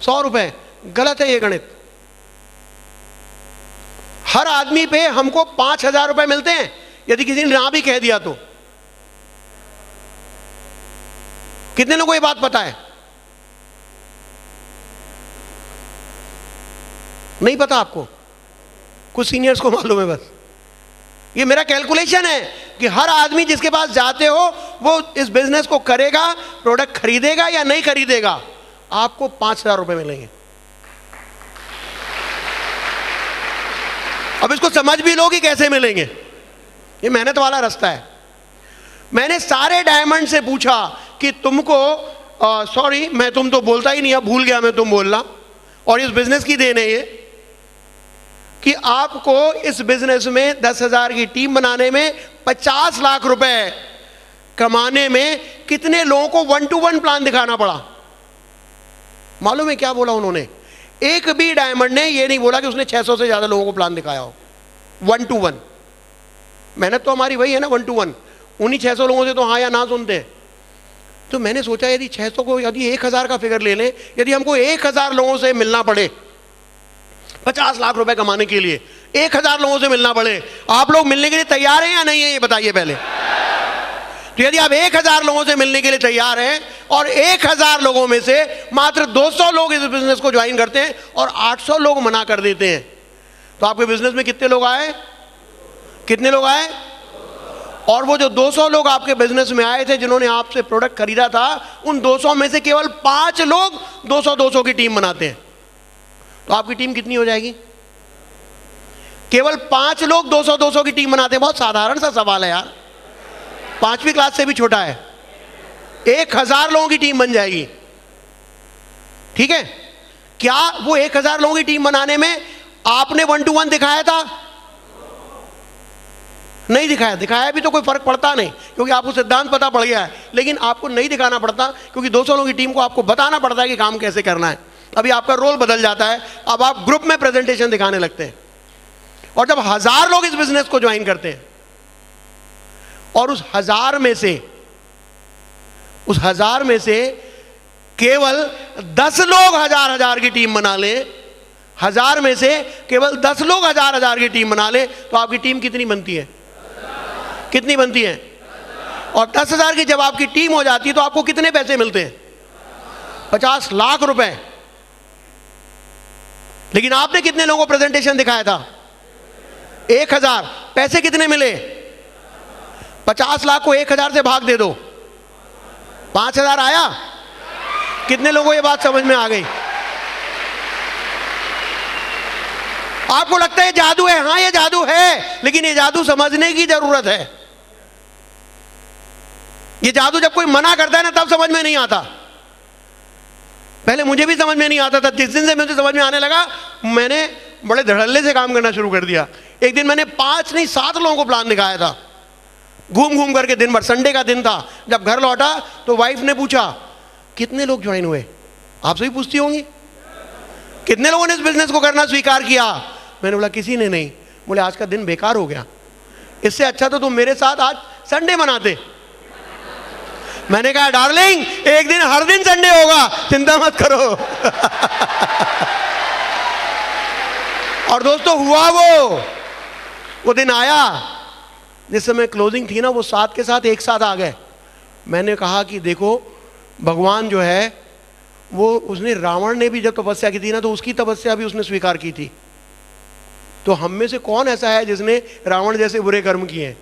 100 रुपए। गलत है ये गणित। हर आदमी पे हमको 5000 रुपए मिलते हैं यदि किसी ने ना भी कह दिया तो। कितने लोगों को ये बात पता है? नहीं पता आपको? कुछ सीनियर्स को मालूम है बस। ये मेरा कैलकुलेशन है कि हर आदमी जिसके पास जाते हो वो इस बिजनेस को करेगा, प्रोडक्ट खरीदेगा या नहीं खरीदेगा, आपको 5000 रुपए मिलेंगे। अब इसको समझ भी लो कि कैसे मिलेंगे। ये मेहनत वाला रास्ता है। मैंने सारे डायमंड से पूछा कि तुमको सॉरी मैं तुम तो बोलता ही नहीं, अब भूल गया मैं तुम बोलना, और इस बिजनेस की देन है ये कि आपको इस बिजनेस में 10,000 की टीम बनाने में 50 लाख रुपए कमाने में कितने लोगों को 1-to-1 प्लान दिखाना पड़ा। मालूम है क्या बोला उन्होंने? एक भी डायमंड ने ये नहीं बोला कि उसने 600 से ज्यादा लोगों को प्लान दिखाया हो 1-to-1। मेहनत तो हमारी वही है ना, 1-to-1। उन्हीं 600 लोगों से तो हाँ या ना सुनते हैं। तो मैंने सोचा यदि 600 को यदि 1000 का फिगर ले लें, यदि हमको 1000 लोगों से मिलना पड़े 50 लाख रुपए कमाने के लिए, 1000 लोगों से मिलना पड़े, आप लोग मिलने के लिए तैयार हैं या नहीं है ये बताइए पहले। तो यदि आप 1000 लोगों से मिलने के लिए तैयार हैं और 1000 लोगों में से मात्र 200 लोग इस बिजनेस को ज्वाइन करते हैं और 800 लोग मना कर देते हैं, तो आपके बिजनेस में कितने लोग आए? कितने लोग आए? और वो जो 200 लोग आपके बिजनेस में आए थे जिन्होंने आपसे प्रोडक्ट खरीदा था, उन 200 में से केवल 5 लोग 200-200 की टीम बनाते हैं, तो आपकी टीम कितनी हो जाएगी? केवल 5 लोग 200-200 की टीम बनाते हैं। बहुत साधारण सा सवाल है यार, 5वीं क्लास से भी छोटा है। 1000 लोगों की टीम बन जाएगी, ठीक है? क्या वो 1000 लोगों की टीम बनाने में आपने 1-to-1 दिखाया था? नहीं दिखाया। दिखाया भी तो कोई फर्क पड़ता नहीं, क्योंकि आपको सिद्धांत पता पड़ गया है। लेकिन आपको नहीं दिखाना पड़ता, क्योंकि 200 लोगों की टीम को आपको बताना पड़ता है कि काम कैसे करना है। अभी आपका रोल बदल जाता है, अब आप ग्रुप में प्रेजेंटेशन दिखाने लगते हैं। और जब 1000 लोग इस बिजनेस को ज्वाइन करते हैं और उस 1000 में से केवल 10 लोग 1000 की टीम बना ले, 1000 में से केवल 10 लोग 1000 की टीम बना ले, तो आपकी टीम कितनी बनती है? कितनी बनती है? और 10,000 की जब आपकी टीम हो जाती है तो आपको कितने पैसे मिलते हैं? 50 लाख रुपए। लेकिन आपने कितने लोगों को प्रेजेंटेशन दिखाया था? 1000। पैसे कितने मिले? 50 लाख को 1000 से भाग दे दो, 5000 आया। कितने लोगों को ये बात समझ में आ गई? आपको लगता है जादू है? हाँ ये जादू है, लेकिन ये जादू समझने की जरूरत है। ये जादू जब कोई मना करता है ना, तब समझ में नहीं आता। पहले मुझे भी समझ में नहीं आता था, जिस दिन से मुझे समझ में आने लगा मैंने बड़े धड़ल्ले से काम करना शुरू कर दिया। एक दिन मैंने 5 नहीं 7 लोगों को प्लान दिखाया था, घूम घूम करके दिन भर। संडे का दिन था, जब घर लौटा तो वाइफ ने पूछा कितने लोग ज्वाइन हुए। आपसे भी पूछती होंगी कितने लोगों ने इस बिजनेस को करना स्वीकार किया। मैंने बोला किसी ने नहीं। बोले आज का दिन बेकार हो गया, इससे अच्छा तो तुम मेरे साथ आज संडे मनाते। मैंने कहा डार्लिंग एक दिन हर दिन संडे होगा, चिंता मत करो। और दोस्तों हुआ वो दिन आया जिस समय क्लोजिंग थी ना, वो साथ के साथ एक साथ आ गए। मैंने कहा कि देखो भगवान जो है वो, उसने रावण ने भी जब तपस्या की थी ना तो उसकी तपस्या भी उसने स्वीकार की थी। तो हम में से कौन ऐसा है जिसने रावण जैसे बुरे कर्म किए हैं?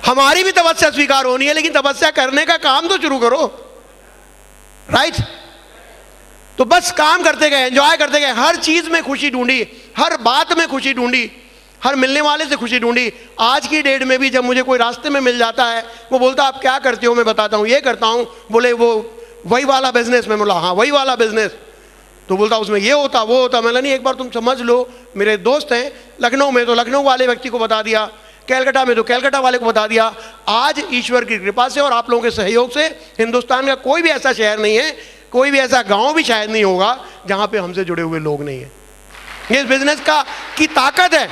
हमारी भी तपस्या स्वीकार होनी है, लेकिन तपस्या करने का काम तो शुरू करो, राइट? तो बस काम करते गए, एंजॉय करते गए, हर चीज में खुशी ढूंढी, हर बात में खुशी ढूंढी, हर मिलने वाले से खुशी ढूंढी। आज की डेट में भी जब मुझे कोई रास्ते में मिल जाता है, वो बोलता आप क्या करते हो, मैं बताता हूँ ये करता हूँ। बोले वो वही वाला बिजनेस, मैं बोला हाँ वही वाला बिजनेस। तो बोलता उसमें ये होता वो होता। मैंने नहीं, एक बार तुम समझ लो, मेरे दोस्त हैं लखनऊ में, तो लखनऊ वाले व्यक्ति को बता दिया, कैलकाटा में तो कैलकाटा वाले को बता दिया। आज ईश्वर की कृपा से और आप लोगों के सहयोग से हिंदुस्तान का कोई भी ऐसा शहर नहीं है, कोई भी ऐसा गांव भी शायद नहीं होगा जहां पे हमसे जुड़े हुए लोग नहीं है। ये इस बिजनेस की ताकत है।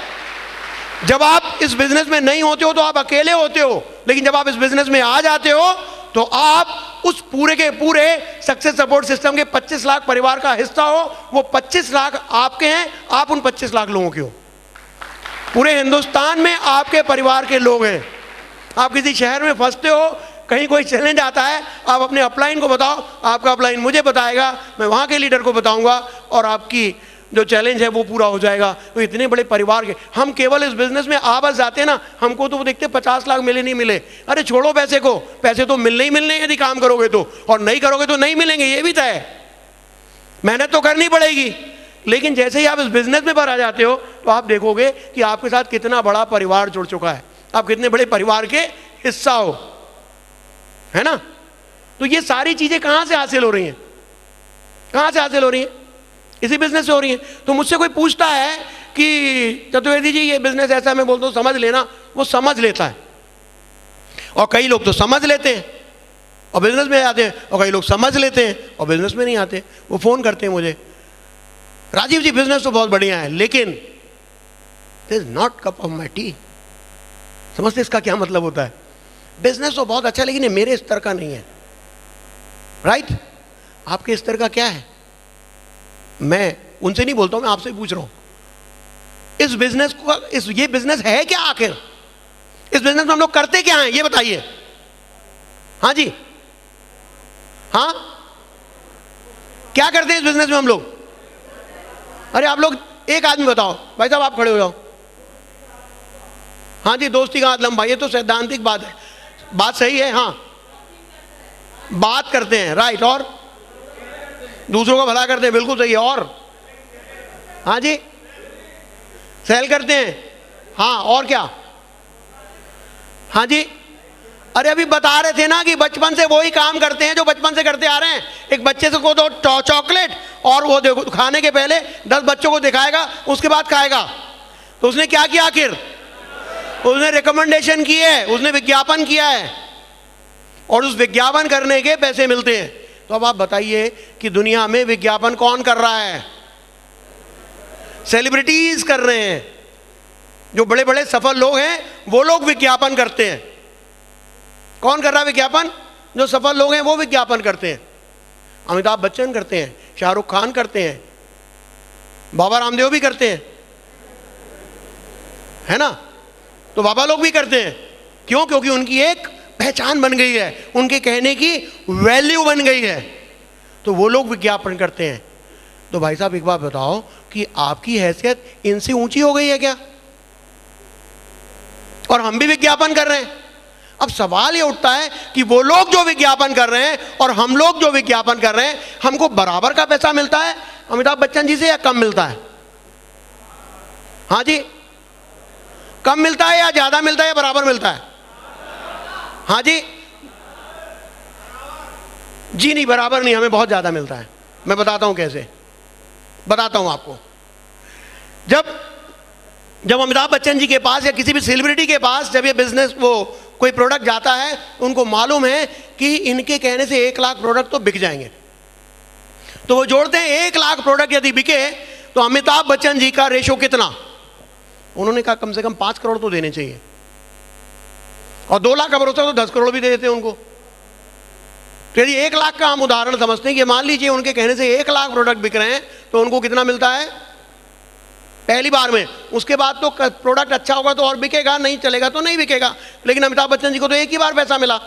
जब आप इस बिजनेस में नहीं होते हो तो आप अकेले होते हो, लेकिन जब आप इस बिजनेस में आ जाते हो तो आप उस पूरे के पूरे सक्सेस सपोर्ट सिस्टम के 25 लाख परिवार का हिस्सा हो। वो 25 लाख आपके हैं, आप उन 25 लाख लोगों के हो। पूरे हिंदुस्तान में आपके परिवार के लोग हैं। आप किसी शहर में फंसते हो, कहीं कोई चैलेंज आता है, आप अपने अपलाइन को बताओ, आपका अपलाइन मुझे बताएगा, मैं वहाँ के लीडर को बताऊंगा और आपकी जो चैलेंज है वो पूरा हो जाएगा। तो इतने बड़े परिवार के हम केवल इस बिजनेस में आ बस जाते हैं ना, हमको तो वो देखते 50 लाख मिले नहीं मिले, अरे छोड़ो पैसे को, पैसे तो मिलने ही मिलने यदि काम करोगे तो, और नहीं करोगे तो नहीं मिलेंगे, ये भी तय है। मेहनत तो करनी पड़ेगी, लेकिन जैसे ही आप इस बिजनेस में आ जाते हो तो आप देखोगे कि आपके साथ कितना बड़ा परिवार जुड़ चुका है, आप कितने बड़े परिवार के हिस्सा हो, है ना? तो ये सारी चीजें कहां से हासिल हो रही हैं? कहां से हासिल हो रही हैं? इसी बिजनेस से हो रही है। तो मुझसे कोई पूछता है कि चतुर्वेदी जी ये बिजनेस ऐसा है, मैं बोलता हूँ समझ लेना, वो समझ लेता है। और कई लोग तो समझ लेते हैं और बिजनेस में आते हैं, और कई लोग समझ लेते हैं और बिजनेस में नहीं आते। वो फोन करते हैं मुझे, राजीव जी बिजनेस तो बहुत बढ़िया है, लेकिन this is not cup of my T. समझते इसका क्या मतलब होता है? बिजनेस तो बहुत अच्छा है, लेकिन ये मेरे स्तर का नहीं है, राइट? आपके स्तर का क्या है? मैं उनसे नहीं बोलता हूं, मैं आपसे पूछ रहा हूं, इस बिजनेस को, ये बिजनेस है क्या आखिर? इस बिजनेस में हम लोग करते क्या हैं ये बताइए। हाँ जी, हाँ क्या करते हैं इस बिजनेस में हम लोग? अरे आप लोग एक आदमी बताओ, भाई साहब आप खड़े हो जाओ। हाँ जी, दोस्ती का हाथ लंबा, ये तो सैद्धांतिक बात है, बात सही है। हाँ बात करते हैं, राइट, और दूसरों का भला करते हैं, बिल्कुल सही है। और हाँ जी, सेल करते हैं, हाँ, और क्या? हाँ जी, अरे अभी बता रहे थे ना कि बचपन से वही काम करते हैं जो बचपन से करते आ रहे हैं। एक बच्चे से को तो चॉकलेट, और वो देखो खाने के पहले 10 बच्चों को दिखाएगा, उसके बाद खाएगा। तो उसने क्या किया आखिर? उसने रिकमेंडेशन की है, उसने विज्ञापन किया है, और उस विज्ञापन करने के पैसे मिलते हैं। तो अब आप बताइए कि दुनिया में विज्ञापन कौन कर रहा है? सेलिब्रिटीज कर रहे हैं। जो बड़े बड़े सफल लोग हैं वो लोग विज्ञापन करते हैं। कौन कर रहा है विज्ञापन? जो सफल लोग हैं वो विज्ञापन करते हैं। अमिताभ बच्चन करते हैं, शाहरुख खान करते हैं, बाबा रामदेव भी करते हैं, है ना? तो बाबा लोग भी करते हैं। क्यों? क्योंकि उनकी एक पहचान बन गई है, उनके कहने की वैल्यू बन गई है, तो वो लोग विज्ञापन करते हैं। तो भाई साहब एक बात बताओ कि आपकी हैसियत इनसे ऊंची हो गई है क्या? और हम भी विज्ञापन कर रहे हैं। अब सवाल ये उठता है कि वो लोग जो विज्ञापन कर रहे हैं और हम लोग जो विज्ञापन कर रहे हैं, हमको बराबर का पैसा मिलता है अमिताभ बच्चन जी से या कम मिलता है? हाँ जी, कम मिलता है या ज्यादा मिलता है या बराबर मिलता है? हाँ जी, जी नहीं, बराबर नहीं, हमें बहुत ज़्यादा मिलता है। मैं बताता हूँ कैसे, बताता हूँ आपको। जब अमिताभ बच्चन जी के पास या किसी भी सेलिब्रिटी के पास जब ये बिजनेस वो कोई प्रोडक्ट जाता है, उनको मालूम है कि इनके कहने से 1 लाख प्रोडक्ट तो बिक जाएंगे, तो वो जोड़ते हैं 1 लाख प्रोडक्ट यदि बिके तो अमिताभ बच्चन जी का रेशो कितना। उन्होंने कहा कम से कम 5 करोड़ तो देने चाहिए, और 2 लाख का भरोसा तो 10 करोड़ भी दे देते हैं उनको। तो यदि 1 लाख का हम उदाहरण समझते हैं कि मान लीजिए उनके कहने से 1 लाख प्रोडक्ट बिक रहे हैं, तो उनको कितना मिलता है पहली बार में। उसके बाद तो प्रोडक्ट अच्छा होगा तो और बिकेगा, नहीं चलेगा तो नहीं बिकेगा। लेकिन अमिताभ बच्चन जी को तो एक ही बार पैसा मिला,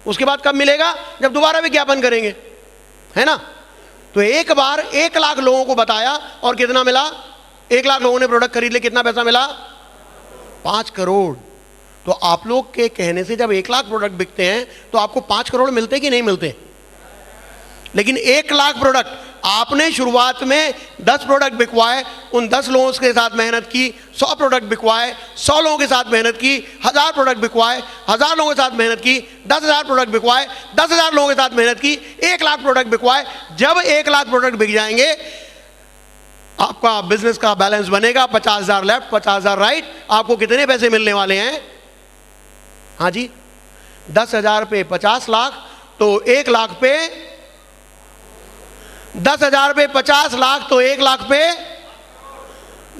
उसके बाद कब मिलेगा, जब दोबारा विज्ञापन करेंगे, है ना। तो एक बार 1 लाख लोगों को बताया और कितना मिला, 1 लाख लोगों ने प्रोडक्ट खरीद लिया, कितना पैसा मिला, 5 करोड़। तो आप लोग के कहने से जब 1 लाख प्रोडक्ट बिकते हैं तो आपको 5 करोड़ मिलते कि नहीं मिलते। लेकिन 1 लाख प्रोडक्ट आपने शुरुआत में 10 प्रोडक्ट बिकवाए, उन 10 लोगों के साथ मेहनत की, 100 प्रोडक्ट बिकवाए, 100 लोगों के साथ मेहनत की, 1000 प्रोडक्ट बिकवाए, 1000 लोगों के साथ मेहनत की, 10,000 प्रोडक्ट बिकवाए, 10,000 लोगों के साथ मेहनत की, 1 लाख प्रोडक्ट बिकवाए। जब 1 लाख प्रोडक्ट बिक जाएंगे, आपका बिजनेस का बैलेंस बनेगा 50,000 लेफ्ट, 50,000 राइट। आपको कितने पैसे मिलने वाले हैं, हाँ जी, 10,000 पे 50 लाख, तो 1 लाख पे 10,000 पे 50 लाख, तो 1 लाख पे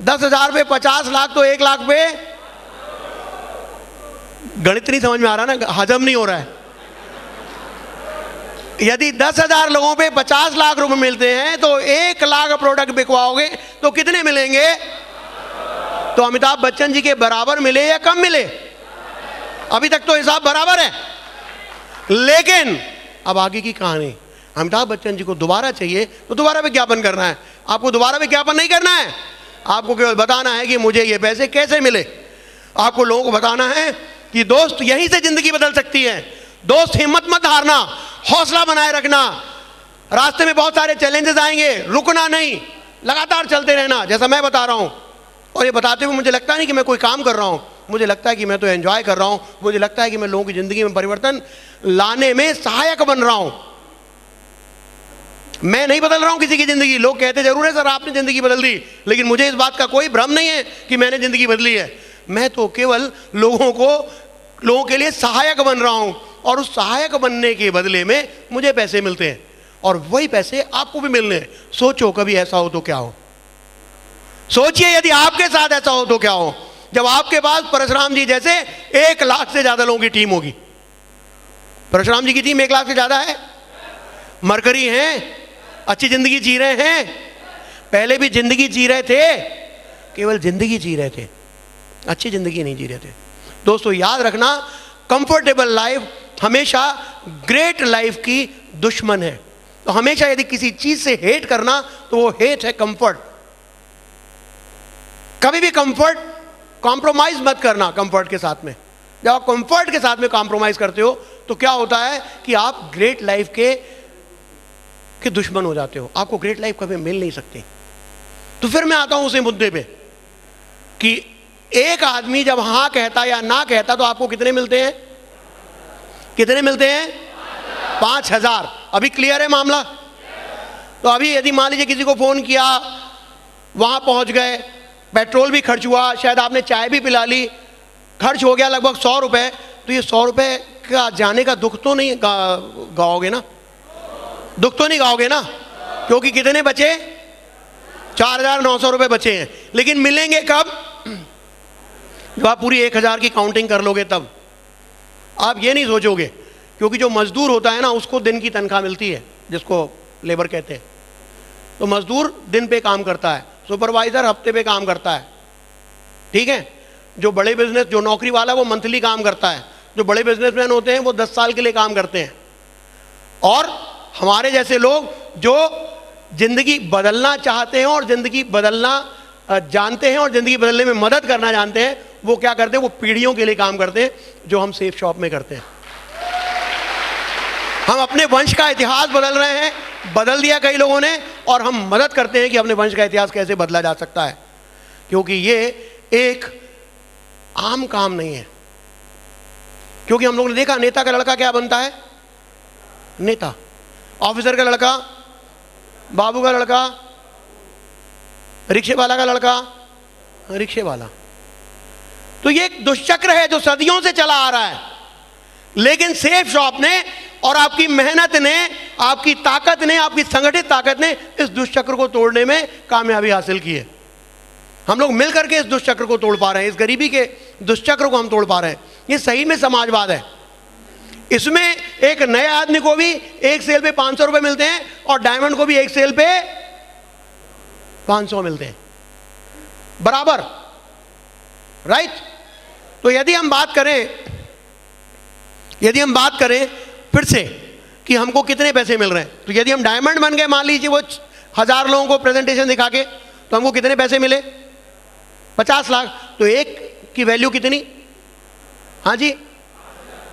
10,000 पे 50 लाख, तो 1 लाख पे। गणित नहीं समझ में आ रहा ना, हजम नहीं हो रहा है। यदि 10,000 लोगों पे 50 लाख रुपए मिलते हैं तो 1 लाख प्रोडक्ट बिकवाओगे तो कितने मिलेंगे, तो अमिताभ बच्चन जी के बराबर मिले या कम मिले। अभी तक तो हिसाब बराबर है, लेकिन अब आगे की कहानी, अमिताभ बच्चन जी को दोबारा चाहिए तो दोबारा विज्ञापन करना है। आपको दोबारा विज्ञापन नहीं करना है, आपको केवल बताना है कि मुझे ये पैसे कैसे मिले। आपको लोगों को बताना है कि दोस्त यहीं से जिंदगी बदल सकती है। दोस्त हिम्मत मत हारना, हौसला बनाए रखना। रास्ते में बहुत सारे चैलेंजेस आएंगे, रुकना नहीं, लगातार चलते रहना, जैसा मैं बता रहा हूं। और ये बताते हुए मुझे लगता नहीं कि मैं कोई काम कर रहा हूं, मुझे लगता है कि मैं तो एंजॉय कर रहा हूं। मुझे लगता है कि मैं लोगों की जिंदगी में परिवर्तन लाने में सहायक बन रहा हूं। मैं नहीं बदल रहा हूं किसी की जिंदगी। लोग कहते जरूर है सर आपने जिंदगी बदल दी, लेकिन मुझे इस बात का कोई भ्रम नहीं है कि मैंने जिंदगी बदली है। मैं तो केवल लोगों के लिए सहायक बन रहा हूं, और उस सहायक बनने के बदले में मुझे पैसे मिलते हैं, और वही पैसे आपको भी मिलने हैं। सोचो कभी ऐसा हो तो क्या हो, सोचिए यदि आपके साथ ऐसा हो तो क्या हो, जब आपके पास परशुराम जी जैसे 1 लाख से ज्यादा लोगों की टीम होगी। परशुराम जी की टीम 1 लाख से ज्यादा है, मरकरी हैं, अच्छी जिंदगी जी रहे हैं, पहले भी जिंदगी जी रहे थे, केवल जिंदगी जी रहे थे, अच्छी जिंदगी नहीं जी रहे थे। दोस्तों याद रखना, कंफर्टेबल लाइफ हमेशा ग्रेट लाइफ की दुश्मन है। तो हमेशा यदि किसी चीज से हेट करना तो वो हेट है कंफर्ट। कभी भी कंफर्ट कॉम्प्रोमाइज मत करना कंफर्ट के साथ में। जब आप कंफर्ट के साथ में कॉम्प्रोमाइज करते हो तो क्या होता है कि आप ग्रेट लाइफ के दुश्मन हो जाते हो। आपको ग्रेट लाइफ कभी मिल नहीं सकती। तो फिर मैं आता हूं उसी मुद्दे पे कि एक आदमी जब हां कहता या ना कहता तो आपको कितने मिलते हैं, कितने मिलते हैं, 5,000। अभी क्लियर है मामला। तो अभी यदि मान लीजिए किसी को फोन किया, वहां पहुंच गए, पेट्रोल भी खर्च हुआ, शायद आपने चाय भी पिला ली, खर्च हो गया लगभग 100 रुपए, तो ये 100 रुपए का जाने का दुख तो नहीं गाओगे ना, दुख तो नहीं गाओगे ना, क्योंकि कितने बचे, 4,900 रुपए बचे हैं। लेकिन मिलेंगे कब, जब आप पूरी 1,000 की काउंटिंग कर लोगे तब। आप ये नहीं सोचोगे, क्योंकि जो मजदूर होता है ना उसको दिन की तनख्वाह मिलती है, जिसको लेबर कहते हैं। तो मजदूर दिन पे काम करता है, सुपरवाइजर हफ्ते पे काम करता है, ठीक है। जो बड़े बिजनेस, जो नौकरी वाला वो मंथली काम करता है, जो बड़े बिजनेसमैन होते हैं वो 10 साल के लिए काम करते हैं। और हमारे जैसे लोग जो जिंदगी बदलना चाहते हैं और जिंदगी बदलना जानते हैं और जिंदगी बदलने में मदद करना जानते हैं, वो क्या करते हैं, वो पीढ़ियों के लिए काम करते हैं, जो हम सेफ शॉप में करते हैं। हम अपने वंश का इतिहास बदल रहे हैं, बदल दिया कई लोगों ने, और हम मदद करते हैं कि अपने वंश का इतिहास कैसे बदला जा सकता है, क्योंकि ये एक आम काम नहीं है। क्योंकि हम लोगों ने देखा नेता का लड़का क्या बनता है, नेता, ऑफिसर का लड़का, बाबू का लड़का, रिक्शे वाला का लड़का, रिक्शे वाला। तो ये एक दुष्चक्र है जो सदियों से चला आ रहा है, लेकिन सेफ शॉप ने और आपकी मेहनत ने, आपकी ताकत ने, आपकी संगठित ताकत ने इस दुष्चक्र को तोड़ने में कामयाबी हासिल की है। हम लोग मिलकर के इस दुष्चक्र को तोड़ पा रहे हैं, इस गरीबी के दुष्चक्र को हम तोड़ पा रहे हैं। ये सही में समाजवाद है। इसमें एक नए आदमी को भी एक सेल पे 500 रुपए मिलते हैं और डायमंड को भी एक सेल पे 500 मिलते हैं, बराबर, राइट। तो यदि हम बात करें फिर से कि हमको कितने पैसे मिल रहे हैं, तो यदि हम डायमंड बन गए, मान लीजिए वो 1000 लोगों को प्रेजेंटेशन दिखा के, तो हमको कितने पैसे मिले? 50 लाख। तो एक की वैल्यू कितनी? हाँ जी,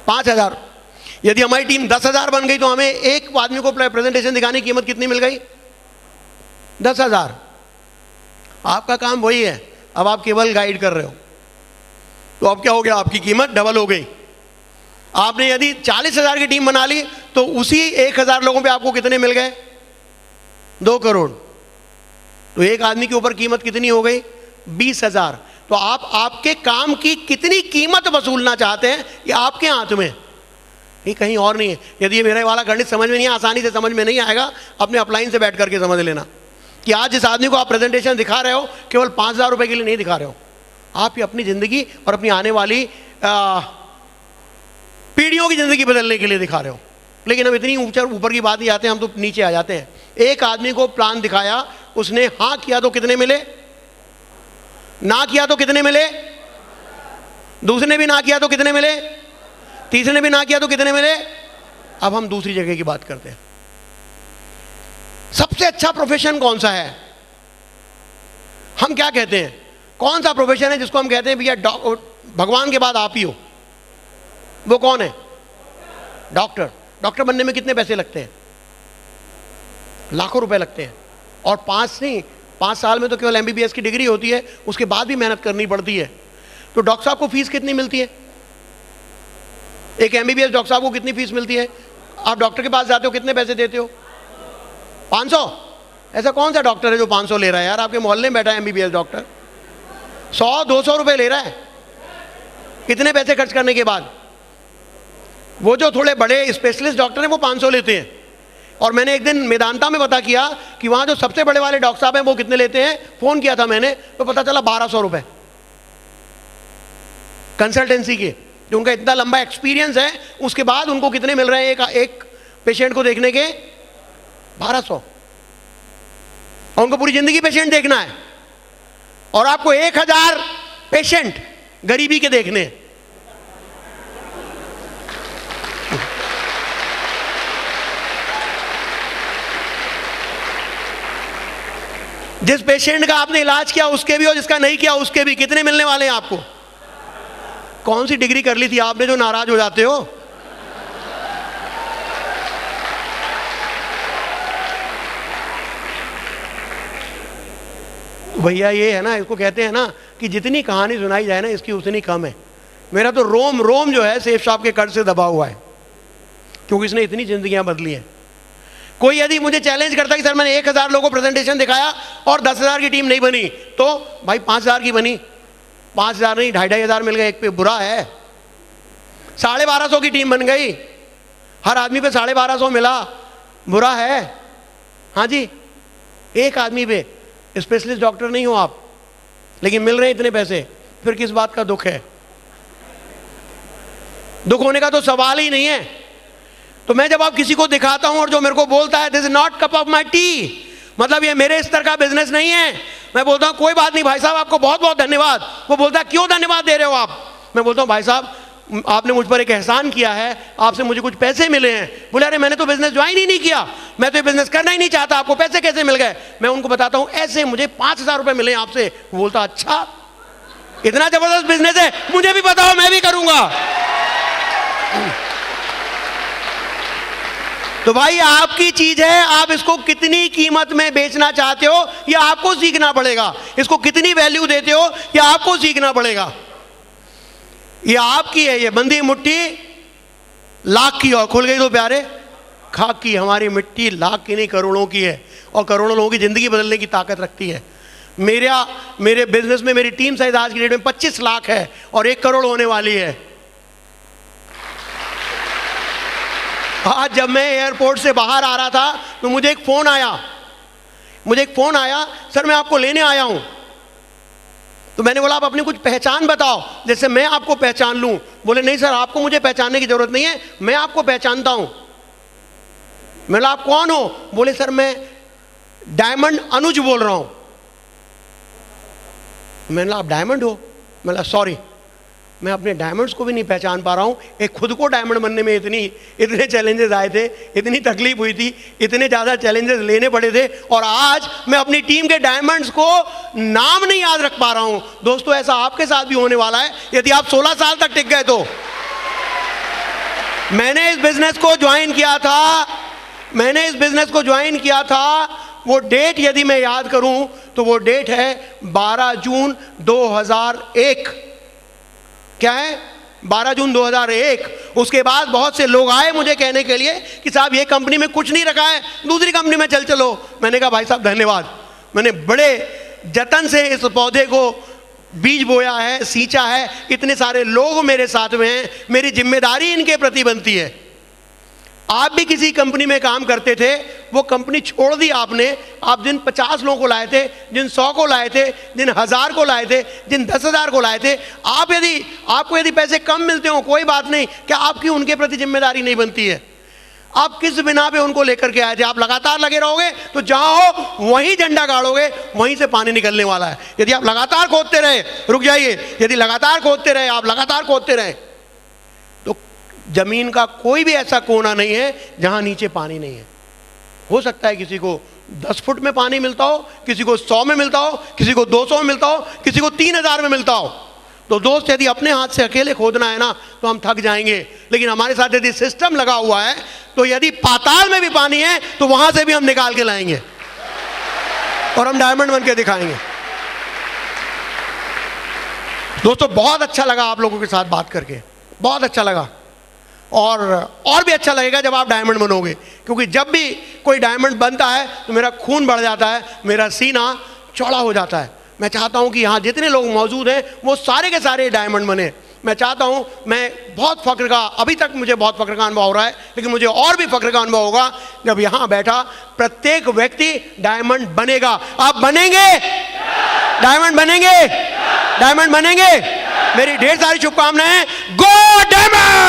5000। यदि हमारी टीम 10,000 बन गई तो हमें एक आदमी को प्रेजेंटेशन दिखाने की कीमत कितनी मिल गई? 10,000। आपका काम वही है, अब आप केवल गाइड कर रहे हो। तो अब क्या हो गया? आपकी कीमत डबल हो गई। आपने यदि 40,000 की टीम बना ली तो उसी 1,000 लोगों पे आपको कितने मिल गए? 2 करोड़। तो एक आदमी के ऊपर कीमत कितनी हो गई? 20,000। तो आप आपके काम की कितनी कीमत वसूलना चाहते हैं ये आपके हाथ में, ये कहीं और नहीं है। यदि ये मेरा वाला गणित समझ में नहीं, आसानी से समझ में नहीं आएगा, अपने अपलाइन से बैठ करके समझ लेना कि आज जिस आदमी को आप प्रेजेंटेशन दिखा रहे हो केवल 5,000 रुपए के लिए नहीं दिखा रहे हो, आप ही अपनी जिंदगी और अपनी आने वाली पीढ़ियों की जिंदगी बदलने के लिए दिखा रहे हो। लेकिन हम इतनी ऊपर की बात ही आते हैं, हम तो नीचे आ जाते हैं। एक आदमी को प्लान दिखाया, उसने हाँ किया तो कितने मिले? ना किया तो कितने मिले? दूसरे ने भी ना किया तो कितने मिले? तीसरे ने भी ना किया तो कितने मिले? अब हम दूसरी जगह की बात करते हैं। सबसे अच्छा प्रोफेशन कौन सा है? हम क्या कहते हैं, कौन सा प्रोफेशन है जिसको हम कहते हैं भैया भगवान के बाद आप ही हो? वो कौन है? डॉक्टर। डॉक्टर बनने में कितने पैसे लगते हैं? लाखों रुपए लगते हैं। और 5 साल में तो केवल MBBS की डिग्री होती है, उसके बाद भी मेहनत करनी पड़ती है। तो डॉक्टर साहब को फीस कितनी मिलती है? एक MBBS डॉक्टर साहब को कितनी फीस मिलती है? आप डॉक्टर के पास जाते हो, कितने पैसे देते हो? 500। ऐसा कौन सा डॉक्टर है जो 500 ले रहा है? यार आपके मोहल्ले में बैठा है MBBS डॉक्टर, 100-200 रुपए ले रहा है। कितने पैसे खर्च करने के बाद? वो जो थोड़े बड़े स्पेशलिस्ट डॉक्टर हैं वो 500 लेते हैं। और मैंने एक दिन मेदांता में पता किया कि वहां जो सबसे बड़े वाले डॉक्टर साहब हैं वो कितने लेते हैं। फोन किया था मैंने तो पता चला 1200 रुपए कंसल्टेंसी के। जो उनका इतना लंबा एक्सपीरियंस है, उसके बाद उनको कितने मिल रहे हैं एक पेशेंट को देखने के? 1200। और उनको पूरी जिंदगी पेशेंट देखना है, और आपको 1000 पेशेंट गरीबी के देखने हैं। जिस पेशेंट का आपने इलाज किया उसके भी और जिसका नहीं किया उसके भी कितने मिलने वाले हैं आपको? कौन सी डिग्री कर ली थी आपने जो नाराज हो जाते हो? भैया ये है ना, इसको कहते हैं ना कि जितनी कहानी सुनाई जाए ना इसकी उतनी कम है। मेरा तो रोम रोम जो है सेफ शॉप के कर्ज से दबा हुआ है, क्योंकि इसने इतनी जिंदगियां बदली हैं। कोई यदि मुझे चैलेंज करता कि सर मैंने 1000 लोगों को प्रेजेंटेशन दिखाया और 10,000 की टीम नहीं बनी, तो भाई 5,000 की बनी, 5,000 नहीं 2,500 मिल गए एक पे, बुरा है। 1250 की टीम बन गई, हर आदमी पे 1250 मिला, बुरा है? हाँ जी, एक आदमी पे, स्पेशलिस्ट डॉक्टर नहीं हो आप, लेकिन मिल रहे हैं इतने पैसे, फिर किस बात का दुख है? दुख होने का तो सवाल ही नहीं है। तो मैं जब आप किसी को दिखाता हूं और जो मेरे को बोलता है this is not cup of my T, मतलब ये मेरे स्तर का बिजनेस नहीं है, मैं बोलता हूं कोई बात नहीं भाई साहब, आपको बहुत बहुत धन्यवाद। वो बोलता है क्यों धन्यवाद दे रहे हो आप? मैं बोलता हूं भाई साहब आपने मुझ पर एक एहसान किया है, आपसे मुझे कुछ पैसे मिले हैं। बोले अरे मैंने तो बिजनेस ज्वाइन ही नहीं किया, मैं तो ये बिजनेस करना ही नहीं चाहता, आपको पैसे कैसे मिल गए? मैं उनको बताता हूं ऐसे मुझे 5,000 रुपए मिले आपसे। वो बोलता अच्छा इतना जबरदस्त बिजनेस है, मुझे भी बताओ मैं भी करूंगा। तो भाई आपकी चीज है, आप इसको कितनी कीमत में बेचना चाहते हो ये आपको सीखना पड़ेगा। इसको कितनी वैल्यू देते हो ये आपको सीखना पड़ेगा। ये आपकी है, ये बंदी मुट्ठी लाख की और खुल गई तो प्यारे देखा कि हमारी मिट्टी लाख की नहीं करोड़ों की है और करोड़ों लोगों की ज़िंदगी बदलने की ताकत रखती है। मेरे बिजनेस में मेरी टीम साइज आज की डेट में 25 लाख है और 1 करोड़ होने वाली है। आज जब मैं एयरपोर्ट से बाहर आ रहा था तो मुझे एक फ़ोन आया, सर मैं आपको लेने आया हूं। तो मैंने बोला आप अपनी कुछ पहचान बताओ जैसे मैं आपको पहचान लूं। बोले नहीं सर, आपको मुझे पहचानने की जरूरत नहीं है, मैं आपको पहचानता हूं। मैं बोला आप कौन हो? बोले सर मैं डायमंड अनुज बोल रहा हूं। मैंने बोला आप डायमंड हो? मैं बोला सॉरी, मैं अपने डायमंड्स को भी नहीं पहचान पा रहा हूँ। एक खुद को डायमंड बनने में इतने चैलेंजेस आए थे, इतनी तकलीफ हुई थी, इतने ज़्यादा चैलेंजेस लेने पड़े थे और आज मैं अपनी टीम के डायमंड्स को नाम नहीं याद रख पा रहा हूँ। दोस्तों ऐसा आपके साथ भी होने वाला है यदि आप 16 साल तक टिक गए तो। मैंने इस बिजनेस को ज्वाइन किया था, वो डेट यदि मैं याद करूं तो वो डेट है 12 जून 2001। क्या है? 12 जून 2001। उसके बाद बहुत से लोग आए मुझे कहने के लिए कि साहब ये कंपनी में कुछ नहीं रखा है, दूसरी कंपनी में चलो। मैंने कहा भाई साहब धन्यवाद, मैंने बड़े जतन से इस पौधे को बीज बोया है, सींचा है, इतने सारे लोग मेरे साथ में हैं, मेरी जिम्मेदारी इनके प्रति बनती है। आप भी किसी कंपनी में काम करते थे, वो कंपनी छोड़ दी आपने। आप जिन 50 लोगों को लाए थे, जिन 100 को लाए थे, जिन 1000 को लाए थे, जिन 10,000 को लाए थे, आपको यदि पैसे कम मिलते हो कोई बात नहीं, क्या आपकी उनके प्रति जिम्मेदारी नहीं बनती है? आप किस बिना पे उनको लेकर के आए थे? आप लगातार लगे रहोगे तो जहां हो वहीं झंडा गाड़ोगे, वहीं से पानी निकलने वाला है। यदि आप लगातार खोदते रहे, रुक जाइए, यदि लगातार खोदते रहे, आप लगातार खोदते रहे तो जमीन का कोई भी ऐसा कोना नहीं है जहां नीचे पानी नहीं है। हो सकता है किसी को 10 फुट में पानी मिलता हो, किसी को 100 में मिलता हो, किसी को 200 में मिलता हो, किसी को 3000 में मिलता हो। तो दोस्त यदि अपने हाथ से अकेले खोदना है ना तो हम थक जाएंगे, लेकिन हमारे साथ यदि सिस्टम लगा हुआ है तो यदि पाताल में भी पानी है तो वहां से भी हम निकाल के लाएंगे और हम डायमंड बन के दिखाएंगे। दोस्तों बहुत अच्छा लगा आप लोगों के साथ बात करके, बहुत अच्छा लगा और भी अच्छा लगेगा जब आप डायमंड बनोगे, क्योंकि जब भी कोई डायमंड बनता है तो मेरा खून बढ़ जाता है, मेरा सीना चौड़ा हो जाता है। मैं चाहता हूं कि यहाँ जितने लोग मौजूद हैं वो सारे के सारे डायमंड बने। मैं चाहता हूं, मैं बहुत फख्र का, अभी तक मुझे बहुत फख्र का अनुभव हो रहा है, लेकिन मुझे और भी फख्र का अनुभव होगा जब यहाँ बैठा प्रत्येक व्यक्ति डायमंड बनेगा। आप बनेंगे? डायमंड बनेंगे? डायमंड बनेंगे? मेरी ढेर सारी शुभकामनाएं। गो डायमंड!